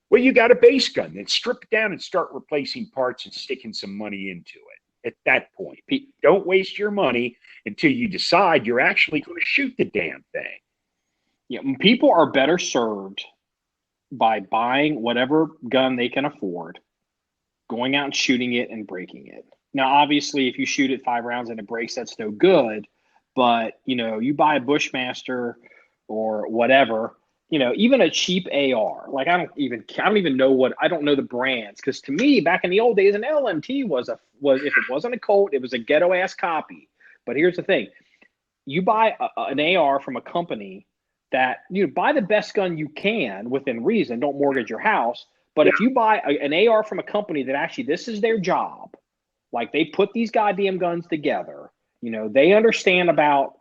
well, you got a base gun. Then strip it down and start replacing parts and sticking some money into it. At that point, don't waste your money until you decide you're actually going to shoot the damn thing. Yeah, people are better served by buying whatever gun they can afford, going out and shooting it and breaking it. Now, obviously, if you shoot it 5 rounds and it breaks, that's no good. But, you buy a Bushmaster or whatever, even a cheap AR. Like, I don't even know I don't know the brands. Because to me, back in the old days, an LMT was if it wasn't a Colt, it was a ghetto ass copy. But here's the thing. You buy an AR from a company that buy the best gun you can within reason. Don't mortgage your house. But if you buy an AR from a company that actually this is their job, like they put these goddamn guns together, they understand about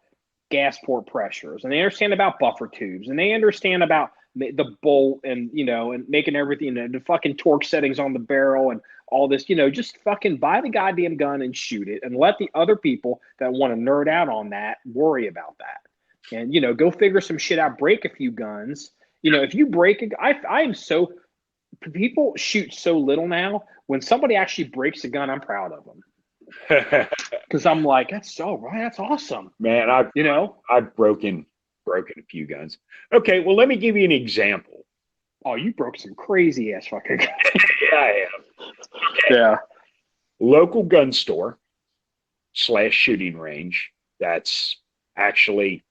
gas port pressures and they understand about buffer tubes and they understand about the bolt and, and making everything, the fucking torque settings on the barrel and all this, just fucking buy the goddamn gun and shoot it and let the other people that want to nerd out on that worry about that. And, go figure some shit out, break a few guns. If you break people shoot so little now. When somebody actually breaks a gun, I'm proud of them. Because I'm like, that's so right. That's awesome. Man, I've broken a few guns. Okay, well, let me give you an example. Oh, you broke some crazy ass fucking guns. Yeah, I have. Okay. Yeah. Local gun store / shooting range. That's actually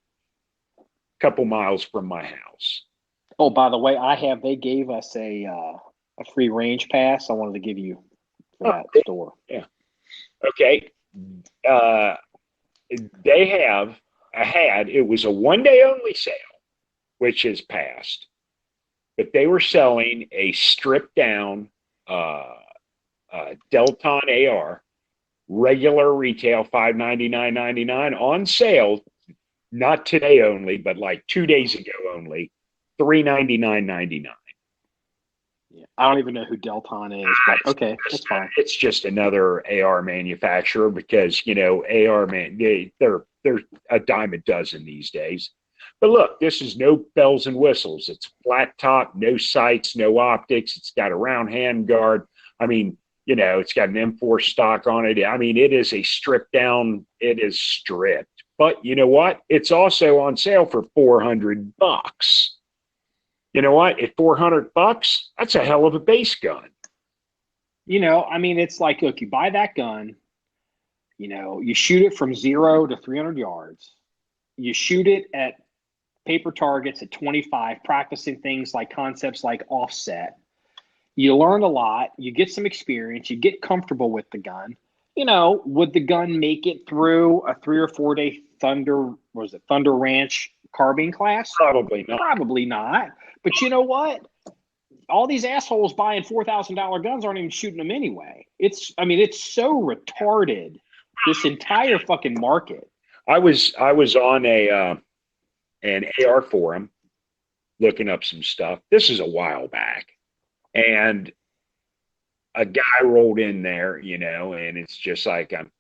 a couple miles from my house. Oh, by the way, they gave us a free range pass. I wanted to give you for that store. Yeah. Okay. They it was a 1-day only sale, which is passed, but they were selling a stripped down Delton AR, regular retail $599.99, on sale, not today only, but like 2 days ago only, $399.99. Yeah, I don't even know who Delton is, but okay, that's fine. It's just another AR manufacturer because AR they're a dime a dozen these days. But look, this is no bells and whistles. It's flat top, no sights, no optics. It's got a round handguard. I mean, it's got an M4 stock on it. I mean, it is a stripped down. It is stripped. But you know what? It's also on sale for $400. You know what? At $400, that's a hell of a base gun. It's like, look, you buy that gun, you shoot it from 0 to 300 yards. You shoot it at paper targets at 25, practicing things like concepts like offset. You learn a lot. You get some experience. You get comfortable with the gun. Would the gun make it through a 3 or 4 day Thunder Ranch carbine class? Probably not. Probably not. But you know what? All these assholes buying $4,000 guns aren't even shooting them anyway. It's so retarded, this entire fucking market. I was on an AR forum looking up some stuff. This is a while back. And a guy rolled in there, and it's just like, I'm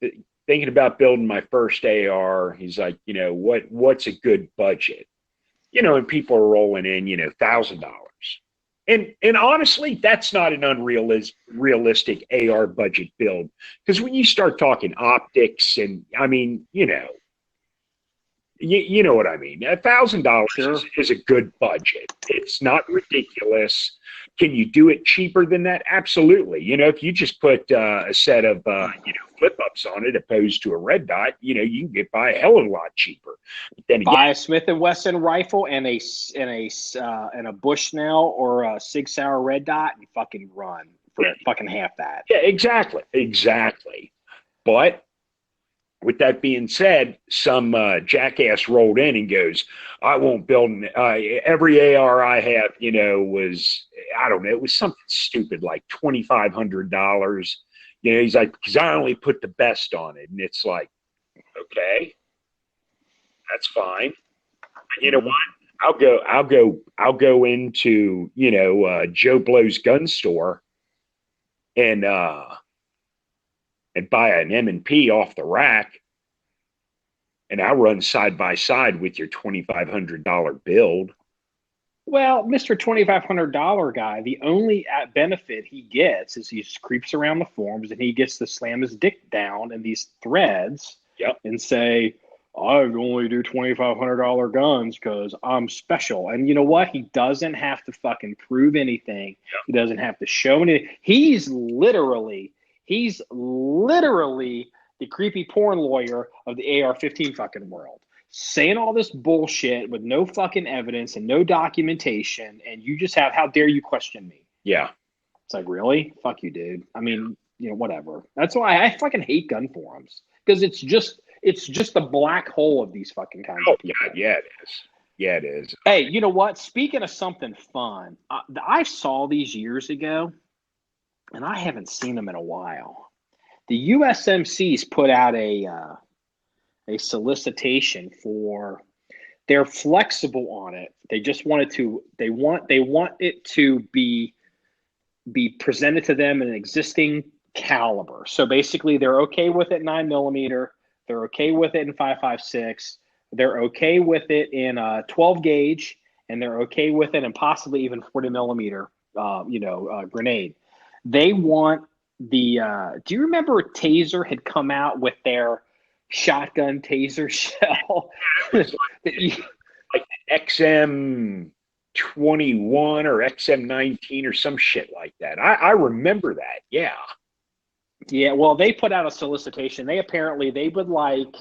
thinking about building my first AR. He's like, what's a good budget? And people are rolling in, $1,000. And honestly, that's not an unrealistic AR budget build. Because when you start talking optics and, you know what I mean. $1,000 is a good budget. It's not ridiculous. Can you do it cheaper than that? Absolutely. If you just put a set of flip ups on it opposed to a red dot, you can get by a hell of a lot cheaper. But then again, buy a Smith & Wesson rifle and a Bushnell or a Sig Sauer red dot and fucking run for fucking half that. Yeah, exactly. But with that being said, some jackass rolled in and goes, I won't build every AR I have, was, I don't know, it was something stupid like $2,500. He's like, because I only put the best on it. And it's like, okay, that's fine. But you know what? I'll go into, Joe Blow's gun store and buy an M&P off the rack, and I run side by side with your $2,500 build. Well, Mr. $2,500 guy, the only benefit he gets is he creeps around the forums and he gets to slam his dick down in these threads and say, I only do $2,500 guns because I'm special. And you know what? He doesn't have to fucking prove anything. He doesn't have to show anything. He's literally the creepy porn lawyer of the AR-15 fucking world, saying all this bullshit with no fucking evidence and no documentation. And you just have, how dare you question me? Yeah. It's like, really? Fuck you, dude. I mean, whatever. That's why I fucking hate gun forums, because it's just the black hole of these fucking kinds of people. Yeah, it is. Yeah, it is. Hey, you know what? Speaking of something fun, I saw these years ago, and I haven't seen them in a while. The USMC's put out a solicitation for. They're flexible on it. They just wanted to. They want it to be presented to them in an existing caliber. So basically, they're okay with it 9mm. They're okay with it in 5.56. They're okay with it in 12 gauge, and they're okay with it in possibly even 40mm. Grenade. They want the. Do you remember Tazer had come out with their shotgun Taser shell? Like XM21 or XM19 or some shit like that. I remember that. Yeah. Yeah, well, they put out a solicitation. They would like,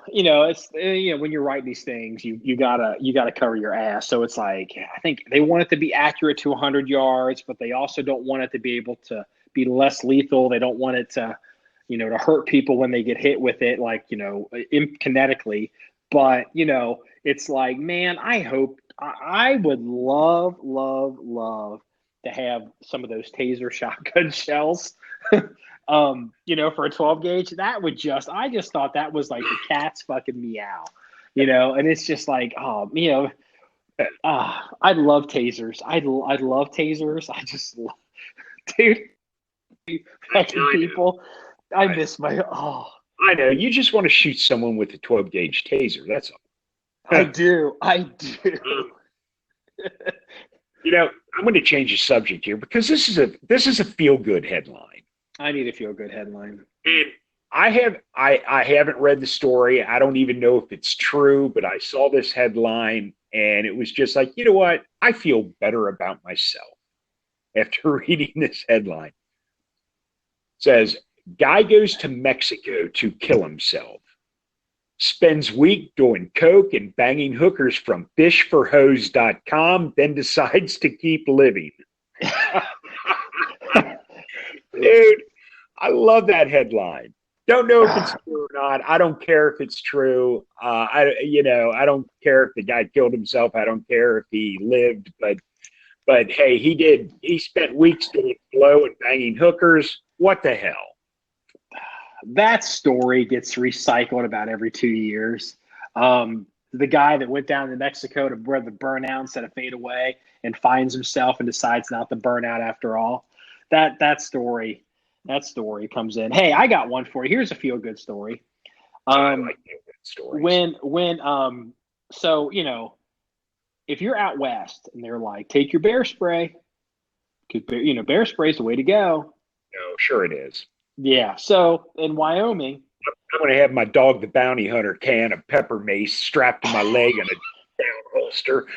it's when you're writing these things, you gotta cover your ass. So it's like, I think they want it to be accurate to 100 yards, but they also don't want it to be able to be less lethal. They don't want it to, to hurt people when they get hit with it, like kinetically. But it's like, man, I would love to have some of those Taser shotgun shells. For a 12 gauge, I just thought that was like the cat's fucking meow, and it's just like, I'd love tasers. I'd love tasers. I just love, dude, fucking people. I miss my, I know. You just want to shoot someone with a 12 gauge taser. That's all. I do. I'm going to change the subject here because this is a feel good headline. I need a feel good headline. And I haven't read the story. I don't even know if it's true, but I saw this headline and it was just like, you know what? I feel better about myself after reading this headline. It says, guy goes to Mexico to kill himself. Spends week doing coke and banging hookers from fishforhose.com, then decides to keep living. Dude, I love that headline. Don't know if it's true or not. I don't care if it's true. I don't care if the guy killed himself. I don't care if he lived, but hey, he did. He spent weeks doing blow and banging hookers. What the hell? That story gets recycled about every 2 years. The guy that went down to Mexico to where the burnout instead of fade away and finds himself and decides not to burn out after all. That story comes in. Hey, I got one for you. Here's a feel good story. I like stories. So if you're out west and they're like, take your bear spray, because bear spray is the way to go. No, sure it is. Yeah. So in Wyoming, I'm going to have my dog, the bounty hunter, can of pepper mace strapped to my leg in a down holster.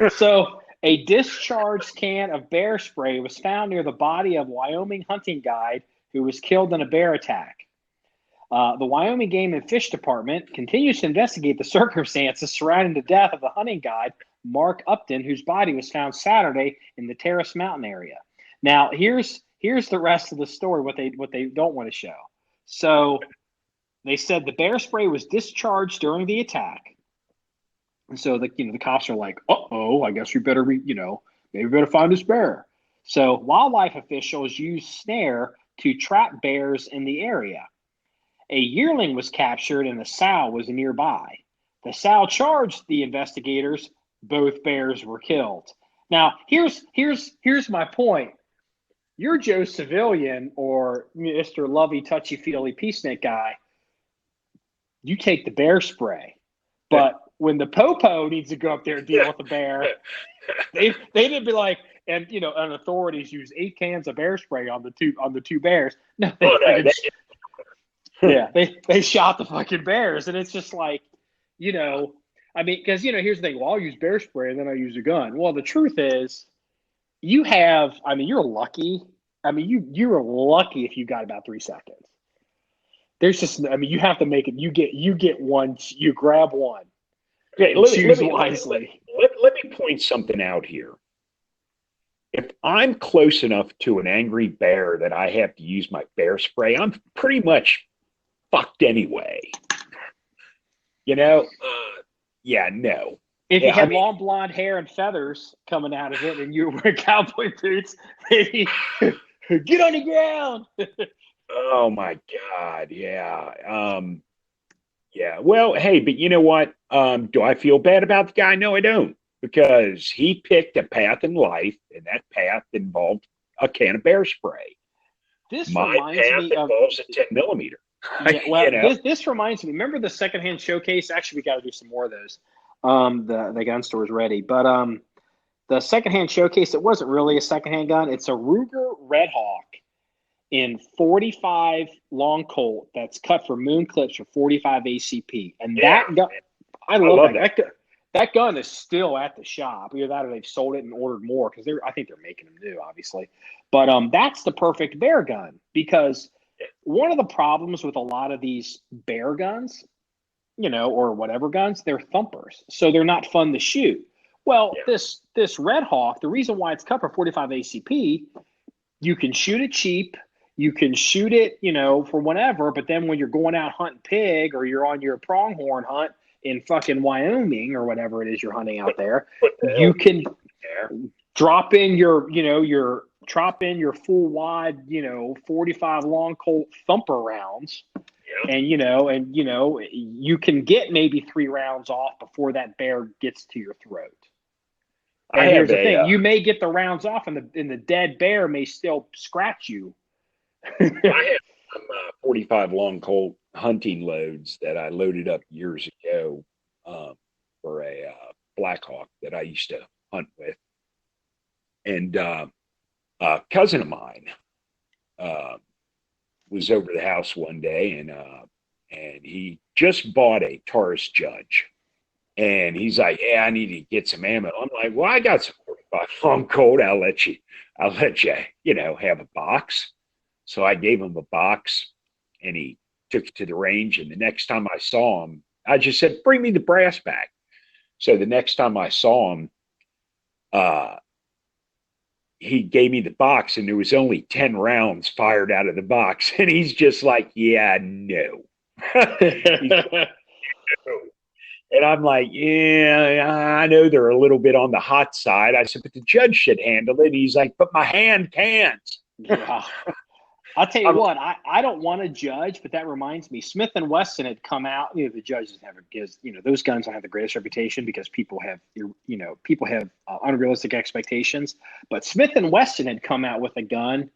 So a discharged can of bear spray was found near the body of a Wyoming hunting guide who was killed in a bear attack. The Wyoming Game and Fish Department continues to investigate the circumstances surrounding the death of the hunting guide, Mark Upton, whose body was found Saturday in the Terrace Mountain area. Now, here's the rest of the story, what they don't want to show. So they said the bear spray was discharged during the attack. And so the cops are like, uh-oh, I guess we better maybe we better find this bear. So wildlife officials used snare to trap bears in the area. A yearling was captured and the sow was nearby. The sow charged the investigators. Both bears were killed. Now, here's my point. You're Joe Civilian or Mr. Lovey, touchy-feely peacenik guy. You take the bear spray. But when the popo needs to go up there and deal with the bear, they didn't be like, and authorities use 8 cans of bear spray on the two bears. No, Yeah, they shot the fucking bears, and it's just like, I mean, because here's the thing. Well, I'll use bear spray, and then I use a gun. Well, the truth is, you're lucky. I mean, you're lucky if you got about 3 seconds. There's just, I mean, you have to make it. You get one. You grab one. Okay, choose wisely. Let me point something out here. If I'm close enough to an angry bear that I have to use my bear spray, I'm pretty much fucked anyway. Yeah, no. If you had long blonde hair and feathers coming out of it and you were wearing cowboy boots, maybe get on the ground. Oh my God. Yeah. Yeah. Well, hey, but you know what? Do I feel bad about the guy? No, I don't. Because he picked a path in life, and that path involved a can of bear spray. My path involves a 10 millimeter. Yeah, well, this reminds me. Remember the secondhand showcase? Actually, we got to do some more of those. The gun store is ready, but the secondhand showcase, it wasn't really a secondhand gun. It's a Ruger Red Hawk in 45 long Colt that's cut for moon clips for 45 ACP, and that gun, I love that. That gun is still at the shop. Either that or they've sold it and ordered more because I think they're making them new, obviously. But that's the perfect bear gun, because one of the problems with a lot of these bear guns, or whatever guns, they're thumpers. So they're not fun to shoot. Well, this Red Hawk, the reason why it's cut for 45 ACP, you can shoot it cheap. You can shoot it, for whatever. But then when you're going out hunting pig or you're on your pronghorn hunt in fucking Wyoming or whatever it is you're hunting out there, you can drop in your full wide, 45 long Colt thumper rounds. And you can get maybe 3 rounds off before that bear gets to your throat. And here's the thing: you may get the rounds off, and the dead bear may still scratch you. I have some 45 long Colt hunting loads that I loaded up years ago for a Blackhawk that I used to hunt with, and a cousin of mine was over the house one day, and he just bought a Taurus Judge, and he's like, "Yeah, I need to get some ammo." I'm like, "Well, I got some 45 long Colt. I'll let you, have a box." So I gave him a box, and he took it to the range. And the next time I saw him, I just said, "Bring me the brass back." So the next time I saw him, he gave me the box, and there was only 10 rounds fired out of the box. And he's just like, "Yeah, no." And I'm like, "Yeah, I know they're a little bit on the hot side." I said, "But the judge should handle it." He's like, "But my hand can't." Yeah. I'll tell you what, I don't want to judge, but that reminds me, Smith & Wesson had come out. The judges those guns don't have the greatest reputation because people have unrealistic expectations. But Smith & Wesson had come out with a gun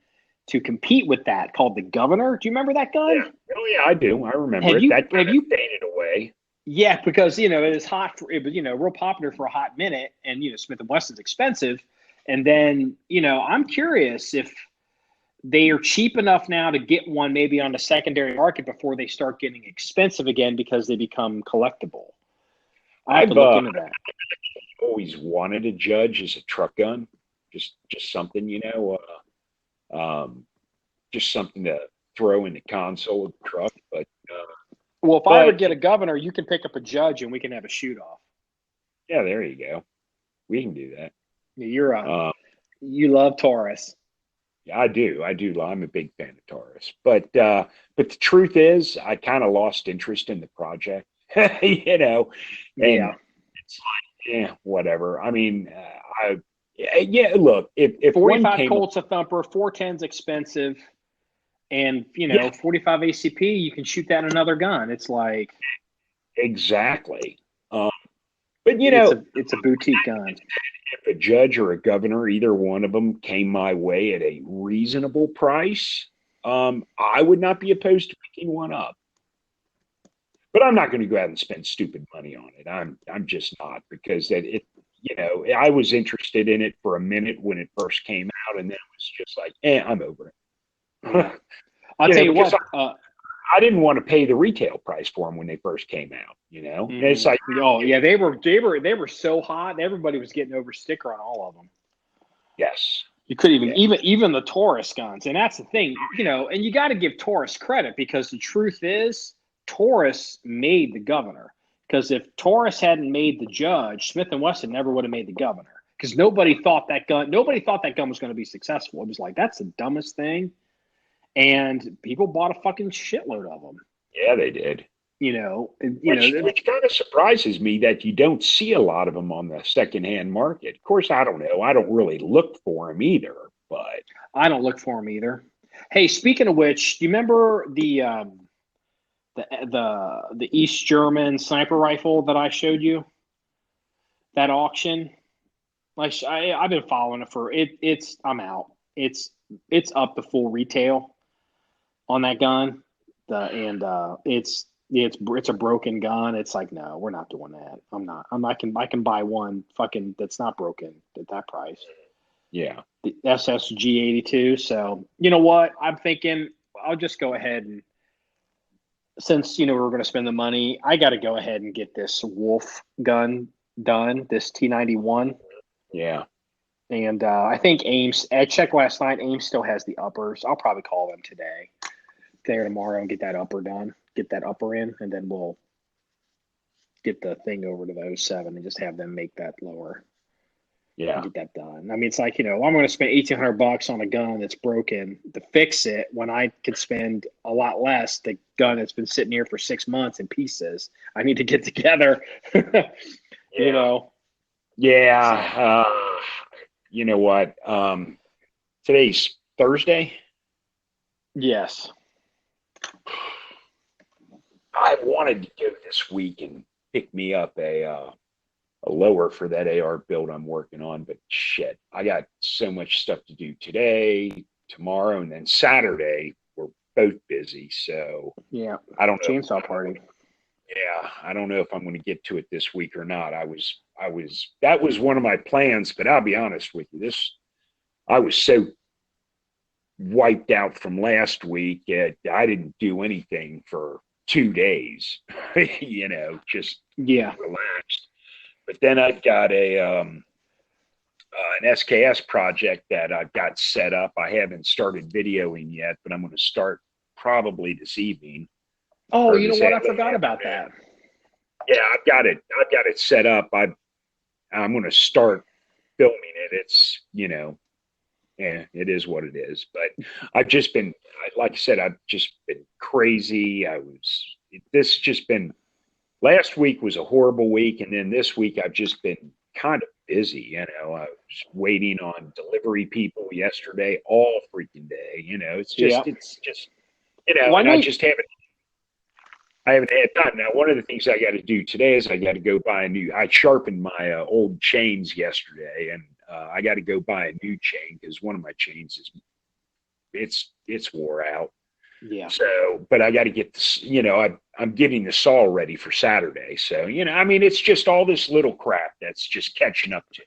to compete with that called the Governor. Do you remember that gun? Yeah. Oh yeah, I do. I remember it. Have you faded away? Yeah, because it was hot. It was real popular for a hot minute, and Smith & Wesson's expensive. And then I'm curious if they are cheap enough now to get one maybe on the secondary market before they start getting expensive again because they become collectible. I have to look into that. I've always wanted a Judge as a truck gun, just something, just something to throw in the console of the truck. But if I ever get a Governor, you can pick up a Judge and we can have a shoot off. Yeah, there you go. We can do that. You love Taurus. Yeah, I do. I'm a big fan of Taurus, but the truth is, I kind of lost interest in the project, and it's like, whatever. I mean, look, if 45 Colt's a thumper, 410's expensive, and 45 ACP, you can shoot that in another gun. It's like exactly. But it's a boutique gun. If a Judge or a Governor, either one of them, came my way at a reasonable price, I would not be opposed to picking one up. But I'm not going to go out and spend stupid money on it. I'm just not, because I was interested in it for a minute when it first came out, and then it was just like, I'm over it. I'll tell you what. I didn't want to pay the retail price for them when they first came out. And it's like, oh yeah, they were so hot. Everybody was getting over sticker on all of them. yes, You couldn't even the Taurus guns, and that's the thing, And you got to give Taurus credit because the truth is, Taurus made the governor. Because if Taurus hadn't made the judge, Smith and Wesson never would have made the governor. Because nobody thought that gun was going to be successful. It was like, that's the dumbest thing. And people bought a fucking shitload of them. Yeah, they did. Which kind of surprises me that you don't see a lot of them on the secondhand market. Of course, I don't know. I don't really look for them either, but I don't look for them either. Hey, speaking of which, do you remember the East German sniper rifle that I showed you? That auction? Like I've been following it for it's I'm out. It's up to full retail on that gun. It's a broken gun. It's like, no, we're not doing that. I can buy one fucking that's not broken at that price. Yeah. The SSG-82. So you know what? I'm thinking I'll just go ahead and since we're going to spend the money, I got to go ahead and get this Wolf gun done. This T91. Yeah. And I think Ames. I checked last night. Ames still has the uppers. I'll probably call them today or tomorrow and get that upper done. Get that upper in, and then we'll get the thing over to the 07 and just have them make that lower. Yeah, get that done. I mean, it's like I'm going to spend $1,800 on a gun that's broken to fix it when I could spend a lot less. The gun that's been sitting here for 6 months in pieces. I need to get together. Yeah. Yeah. You know what? Today's Thursday. Yes. I wanted to go this week and pick me up a lower for that AR build I'm working on, but shit, I got so much stuff to do today, tomorrow, and then Saturday. We're both busy, so yeah, I don't know. Chainsaw party. Yeah, I don't know if I'm going to get to it this week or not. That was one of my plans, but I'll be honest with you, I was so wiped out from last week. I didn't do anything for 2 days, just relaxed. But then I've got an SKS project that I've got set up. I haven't started videoing yet, but I'm going to start probably this evening. Oh, you know what? I forgot about that. Yeah, I've got it set up. I'm going to start filming it. It's, it is what it is. But I've just been, like I said, I've just been crazy. Last week was a horrible week. And then this week I've just been kind of busy. I was waiting on delivery people yesterday, all freaking day. It's just, I haven't had time. Now, one of the things I got to do today is I got to go buy I sharpened my old chains yesterday, and I got to go buy a new chain because one of my chains it's wore out. Yeah. So, but I got to get this, I'm getting the saw ready for Saturday. So, it's just all this little crap that's just catching up to,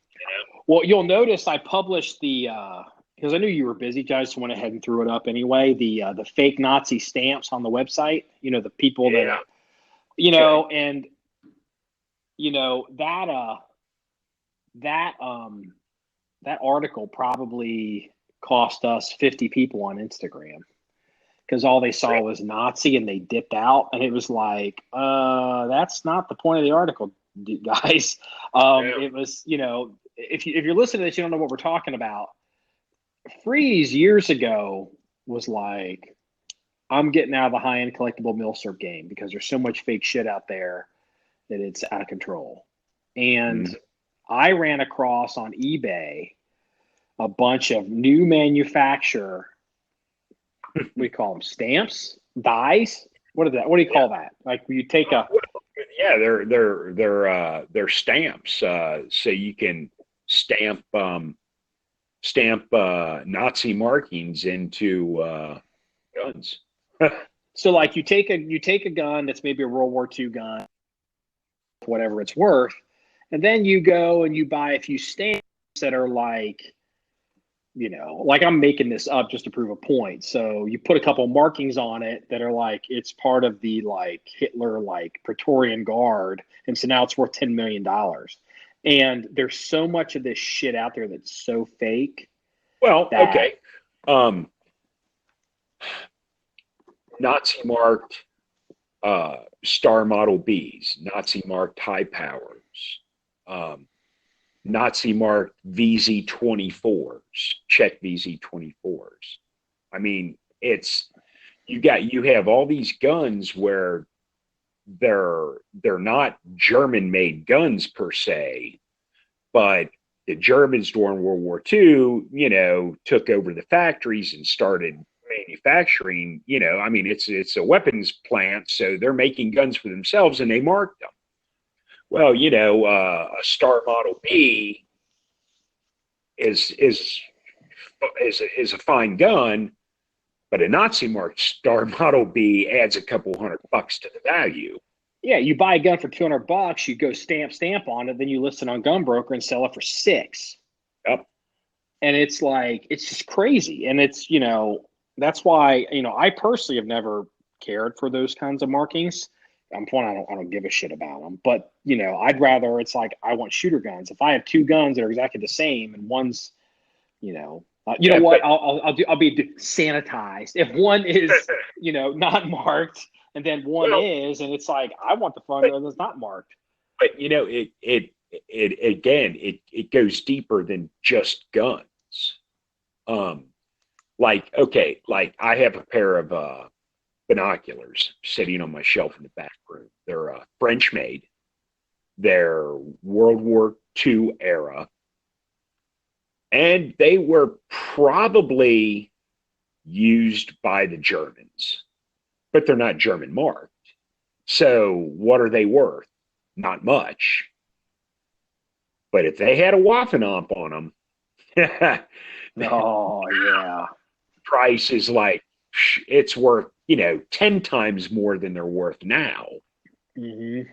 Well, you'll notice I published because I knew you were busy. I just went ahead and threw it up anyway. The fake Nazi stamps on the website, the people that, and, that article probably cost us 50 people on Instagram. Because all they saw was Nazi and they dipped out. And it was like, that's not the point of the article, guys. It was, if you're listening to this, you don't know what we're talking about. Freeze years ago was like, I'm getting out of the high-end collectible milsurp game because there's so much fake shit out there that it's out of control. And I ran across on eBay a bunch of new manufacturer what do you call them? Stamps, dies. What do you call that? Like you take a. Yeah, they're stamps. So you can stamp Nazi markings into guns. So like you take a gun that's maybe a World War II gun, whatever it's worth, and then you go and you buy a few stamps that are like like I'm making this up just to prove a point. So you put a couple markings on it that are like, it's part of the like Hitler, like Praetorian Guard. And so now it's worth $10 million. And there's so much of this shit out there that's so fake. Well, okay. Nazi marked Star Model Bs, Nazi marked High Powers, Nazi marked VZ-24s, Czech VZ-24s. I mean, you have all these guns where they're not German made guns per se, but the Germans during World War II, took over the factories and started manufacturing. I mean, it's a weapons plant, so they're making guns for themselves and they marked them. Well, a Star Model B is a fine gun, but a Nazi marked Star Model B adds a couple $100 to the value. Yeah, you buy a gun for $200, you go stamp on it, then you list it on Gunbroker and sell it for $6. Yep. And it's like, it's just crazy. And it's, that's why, I personally have never cared for those kinds of markings. I don't give a shit about them. But, I'd rather, it's like, I want shooter guns. If I have two guns that are exactly the same and one's, know what, I'll be sanitized. If one is, not marked, and then one is, and it's like, I want the phone that's not marked. But it goes deeper than just guns. Like I have a pair of binoculars sitting on my shelf in the back room. They're French made. They're World War II era. And they were probably used by the Germans, but they're not German marked. So what are they worth? Not much. But if they had a Waffenamp on them, oh yeah, price is like, it's worth 10 times more than they're worth now. Mm-hmm.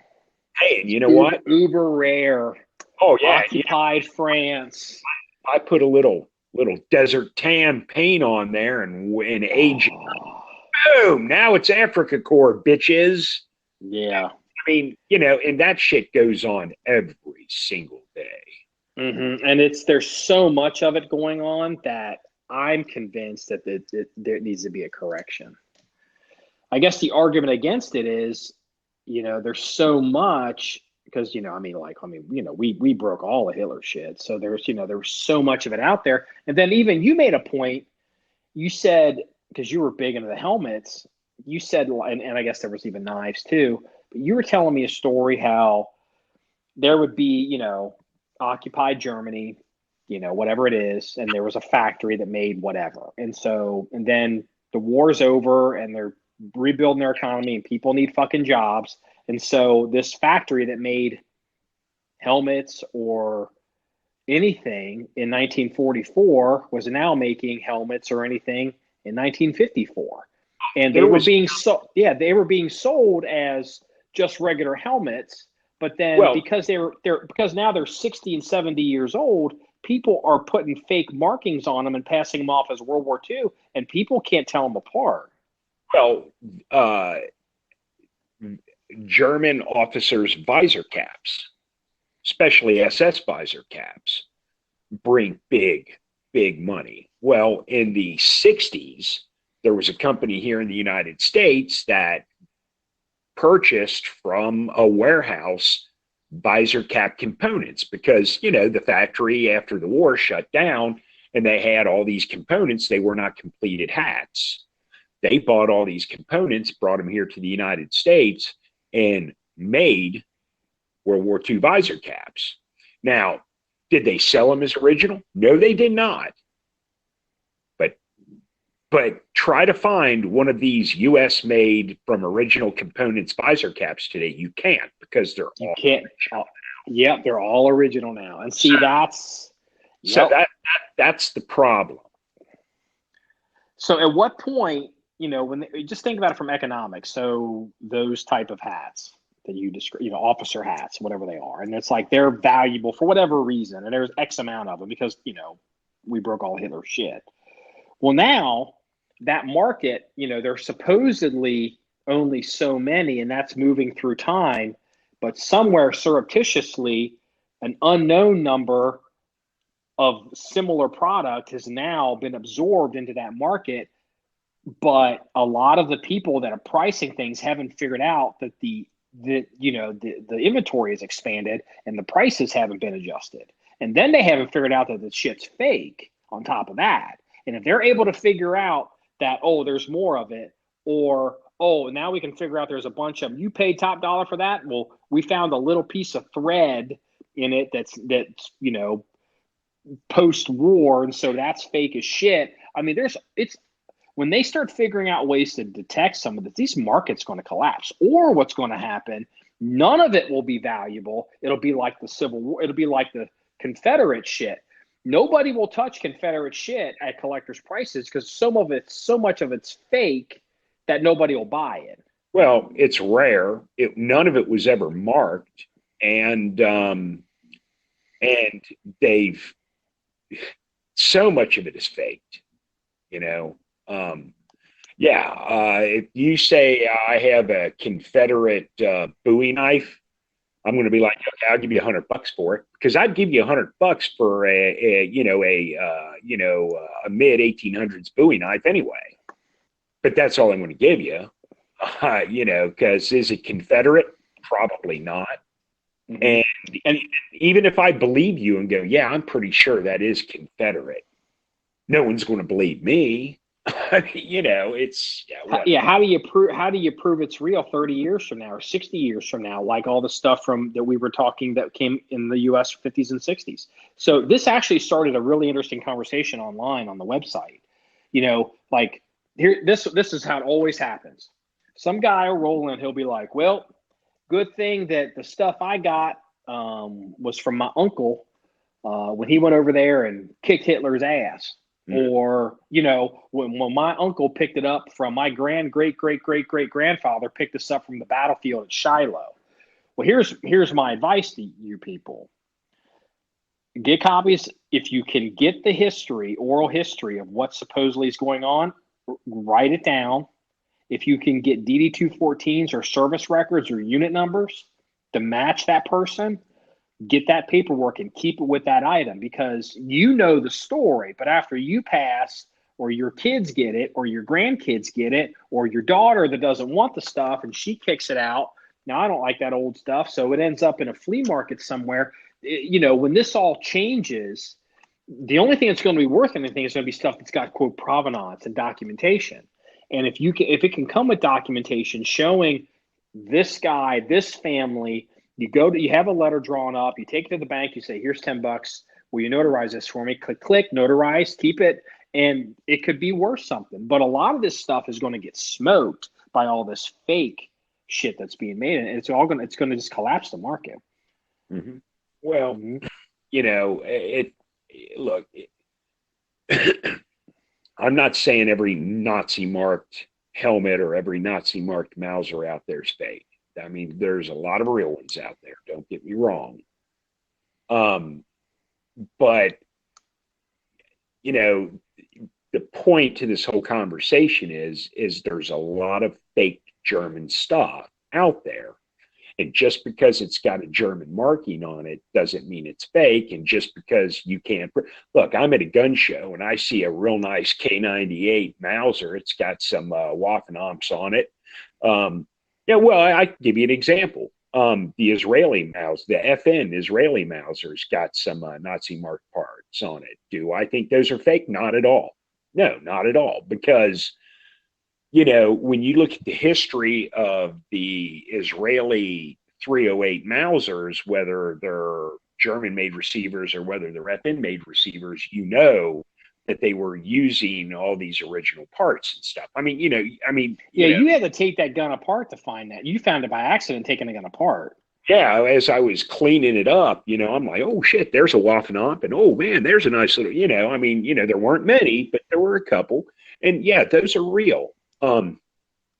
Hey, and you know what? Uber rare. Oh yeah, occupied France. I put a little desert tan paint on there and age it. Boom! Now it's Africa Corps, bitches. Yeah. I mean, and that shit goes on every single day. Mm-hmm. And there's so much of it going on that I'm convinced that there needs to be a correction. I guess the argument against it is, there's so much because, we broke all the Hitler shit. So there was so much of it out there. And then even you made a point, you said, because you were big into the helmets, you said, and I guess there was even knives too, but you were telling me a story how there would be, occupied Germany, whatever it is, and there was a factory that made whatever. And then the war's over and they're rebuilding their economy and people need fucking jobs. And so this factory that made helmets or anything in 1944 was now making helmets or anything in 1954. And they were being sold as just regular helmets. But then because now they're 60 and 70 years old, people are putting fake markings on them and passing them off as World War II, and people can't tell them apart. Well, German officers' visor caps, especially SS visor caps, bring big money. Well, in the 60s, there was a company here in the United States that purchased from a warehouse visor cap components because, the factory after the war shut down and they had all these components. They were not completed hats. They bought all these components, brought them here to the United States and made World War II visor caps. Now, did they sell them as original? No, they did not. But try to find one of these U.S. made from original components visor caps today. You can't because they're all original. Yep, they're all original now. And see, that's the problem. So at what point, when just think about it from economics. So those type of hats that you describe, officer hats, whatever they are, and it's like they're valuable for whatever reason, and there's X amount of them because we broke all Hitler's shit. Well, now that market, there's supposedly only so many, and that's moving through time, but somewhere surreptitiously, an unknown number of similar product has now been absorbed into that market. But a lot of the people that are pricing things haven't figured out that the inventory is expanded and the prices haven't been adjusted. And then they haven't figured out that the shit's fake on top of that. And if they're able to figure out that, oh, there's more of it, or, oh, now we can figure out there's a bunch of them. You paid top dollar for that? Well, we found a little piece of thread in it that's post-war, and so that's fake as shit. I mean, when they start figuring out ways to detect some of this, these markets going to collapse. Or what's going to happen, none of it will be valuable. It'll be like the Civil War. It'll be like the Confederate shit. Nobody will touch Confederate shit at collectors' prices because so much of it's fake that nobody will buy it. Well, it's rare. None of it was ever marked, and they've so much of it is faked. If you say I have a Confederate Bowie knife, I'm going to be like, okay, I'll give you $100 for it, because I'd give you $100 for a mid 1800s Bowie knife anyway. But that's all I'm going to give you, because is it Confederate? Probably not. Mm-hmm. And even if I believe you and go, yeah, I'm pretty sure that is Confederate, no one's going to believe me. How do you prove it's real 30 years from now or 60 years from now, like all the stuff that we were talking that came in the US 50s and 60s. So this actually started a really interesting conversation online on the website. This is how it always happens. Some guy will roll in, he'll be like, well, good thing that the stuff I got was from my uncle when he went over there and kicked Hitler's ass. Mm-hmm. Or, when my uncle picked it up from my great-great-great-great-grandfather picked this up from the battlefield at Shiloh. Well, here's my advice to you people. Get copies. If you can get the oral history of what supposedly is going on, write it down. If you can get DD-214s or service records or unit numbers to match that person, get that paperwork and keep it with that item, because the story, but after you pass, or your kids get it, or your grandkids get it, or your daughter that doesn't want the stuff and she kicks it out. Now, I don't like that old stuff, so it ends up in a flea market somewhere. When this all changes, the only thing that's going to be worth anything is going to be stuff that's got, quote, provenance and documentation. And if it can come with documentation showing this guy, this family, you have a letter drawn up, you take it to the bank, you say, here's $10. Will you notarize this for me? Click, notarize, keep it. And it could be worth something. But a lot of this stuff is going to get smoked by all this fake shit that's being made. And it's going to just collapse the market. Mm-hmm. Well, I'm not saying every Nazi marked helmet or every Nazi marked Mauser out there is fake. I mean, there's a lot of real ones out there. Don't get me wrong. But, the point to this whole conversation is there's a lot of fake German stuff out there. And just because it's got a German marking on it doesn't mean it's fake. And just because you can't look, I'm at a gun show and I see a real nice K98 Mauser. It's got some Waffen-Amps on it. I can give you an example. The Israeli Mauser, the FN Israeli Mauser's got some Nazi marked parts on it. Do I think those are fake? Not at all. No, not at all. Because, when you look at the history of the Israeli 308 Mausers, whether they're German-made receivers or whether they're FN-made receivers, that they were using all these original parts and stuff. You had to take that gun apart to find that. You found it by accident taking the gun apart. Yeah, as I was cleaning it up, I'm like, oh shit, there's a Waffen-Amp, and oh man, there's a nice little, there weren't many, but there were a couple, and yeah, those are real. I'm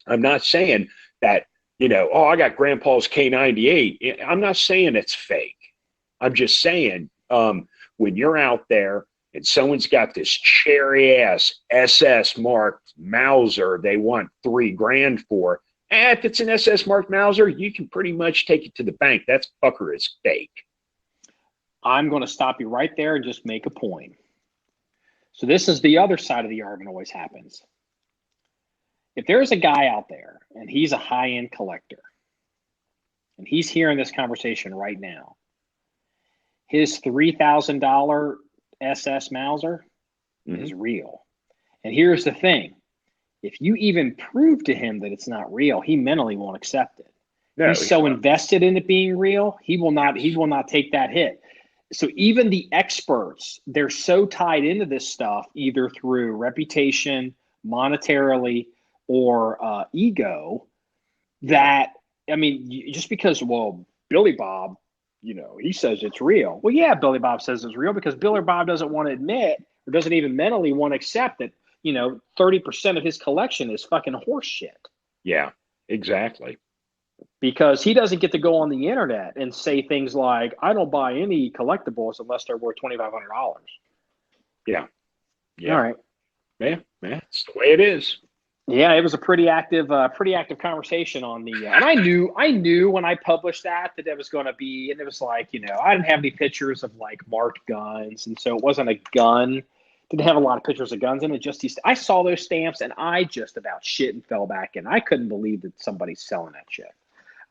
not saying that, I got Grandpa's K98. I'm not saying it's fake. I'm just saying, when you're out there and someone's got this cherry ass SS marked Mauser they want $3,000 for. If it's an SS marked Mauser, you can pretty much take it to the bank. That fucker is fake. I'm going to stop you right there and just make a point. So this is the other side of the argument always happens. If there's a guy out there and he's a high-end collector and he's hearing this conversation right now, his $3,000 SS Mauser is real. And here's the thing. If you even prove to him that it's not real, he mentally won't accept it. No, he's so invested in it being real, he will not take that hit. So even the experts, they're so tied into this stuff, either through reputation, monetarily, or ego, that, I mean, just because, well, Billy Bob, you know, he says it's real. Well, yeah, Billy Bob says it's real because Billy Bob doesn't want to admit or doesn't even mentally want to accept that, you know, 30% of his collection is fucking horse shit. Yeah, exactly. Because he doesn't get to go on the internet and say things like, I don't buy any collectibles unless they're worth $2,500. Yeah. All right. Yeah, it's the way it is. Yeah, it was a pretty active conversation on the, and I knew when I published that it was going to be, and it was like, you know, I didn't have any pictures of like marked guns, and so it wasn't a gun. Didn't have a lot of pictures of guns in it. Just these, I saw those stamps, and I just about shit and fell back, and I couldn't believe that somebody's selling that shit.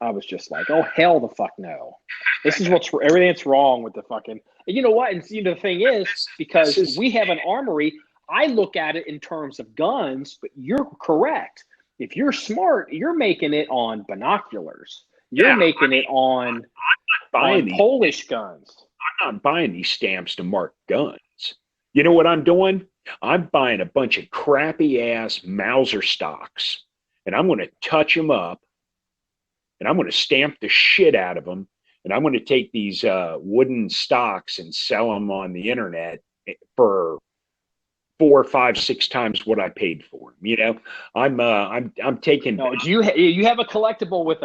I was just like, oh hell, the fuck no! This is everything that's wrong with the fucking. And you know what? And you know, the thing is, because we have an armory. I look at it in terms of guns, but you're correct. If you're smart, you're making it on binoculars. You're making it on Polish guns. I'm not buying these stamps to mark guns. You know what I'm doing? I'm buying a bunch of crappy ass Mauser stocks, and I'm going to touch them up, and I'm going to stamp the shit out of them, and I'm going to take these wooden stocks and sell them on the internet for 4, 5, 6 times what I paid for them. You know, I'm taking. No, do you have a collectible with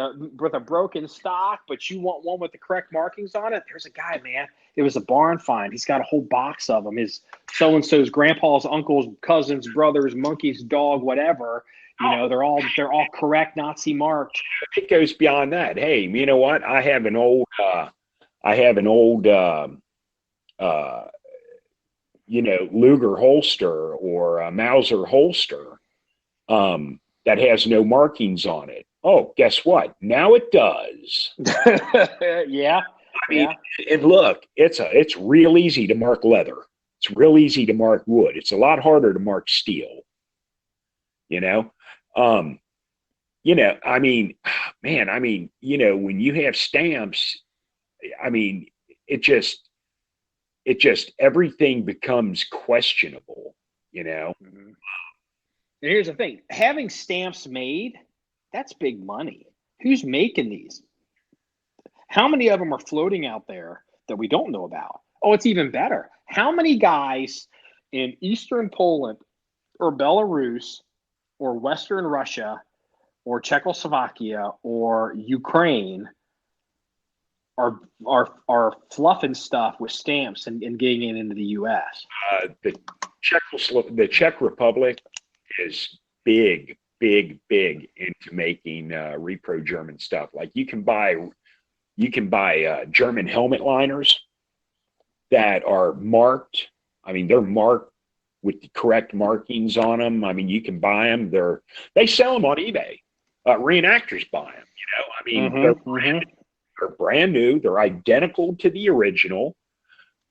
a broken stock, but you want one with the correct markings on it? There's a guy, man. It was a barn find. He's got a whole box of them. His so and so's grandpa's, uncle's, cousin's, brother's, monkey's dog, whatever. You know, they're all correct Nazi marked. It goes beyond that. Hey, you know what? I have an old you know, Luger holster or a Mauser holster that has no markings on it. Oh, guess what? Now it does. Yeah. I mean, and look, it's real easy to mark leather. It's real easy to mark wood. It's a lot harder to mark steel. You know? You know, I mean, man, I mean, you know, when you have stamps, I mean, it just everything becomes questionable, you know. Mm-hmm. And here's the thing: having stamps made, that's big money. Who's making these? How many of them are floating out there that we don't know about? Oh, it's even better. How many guys in Eastern Poland or Belarus or Western Russia or Czechoslovakia or Ukraine are fluffing stuff with stamps and getting it into the U.S.? The Czech Republic is big into making repro German stuff. Like you can buy German helmet liners that are marked. I mean, they're marked with the correct markings on them. I mean, you can buy them. They sell them on eBay. Reenactors buy them. You know, I mean, they're brand new. They're identical to the original.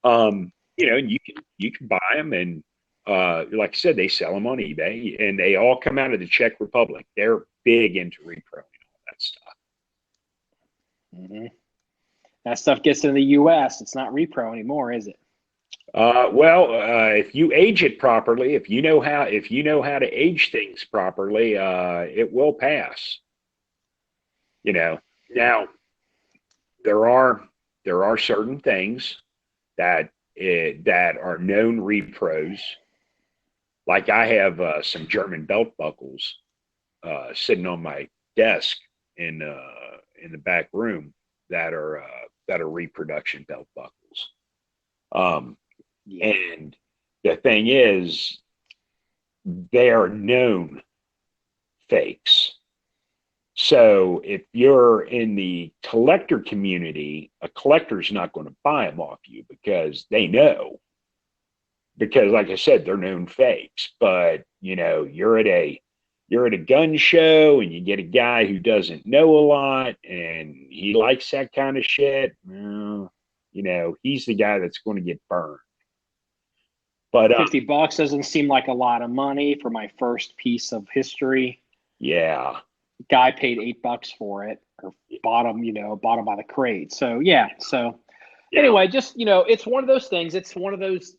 You know, and you can buy them, and like I said, they sell them on eBay, and they all come out of the Czech Republic. They're big into repro and all that stuff. Mm-hmm. That stuff gets in the U.S. It's not repro anymore, is it? Well, if you age it properly, if you know how to age things properly, it will pass. You know, now there are certain things that are known repros. Like I have some German belt buckles sitting on my desk in the back room that are reproduction belt buckles. And The thing is, they are known fakes. So if you're in the collector community, a collector's not going to buy them off you because they know. Because like I said, they're known fakes. But you're at a gun show and you get a guy who doesn't know a lot and he likes that kind of shit. He's the guy that's going to get burned. But $50 doesn't seem like a lot of money for my first piece of history. Yeah. Guy paid $8 for it, or bought them by the crate. So yeah. Anyway, just it's one of those things. It's one of those.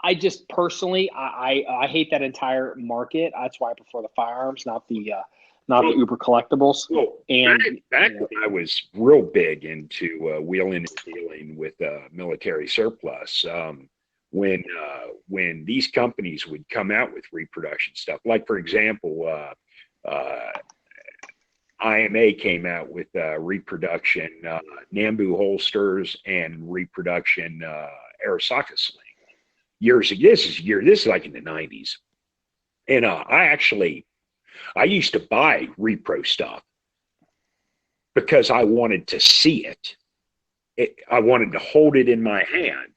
I just personally, I hate that entire market. That's why I prefer the firearms, not the Uber collectibles. Well, and back when I was real big into wheeling and dealing with military surplus, when these companies would come out with reproduction stuff, like for example, IMA came out with reproduction Nambu holsters and reproduction Arisaka sling years ago. This is like in the 90s. And I used to buy repro stuff because I wanted to see it. I wanted to hold it in my hand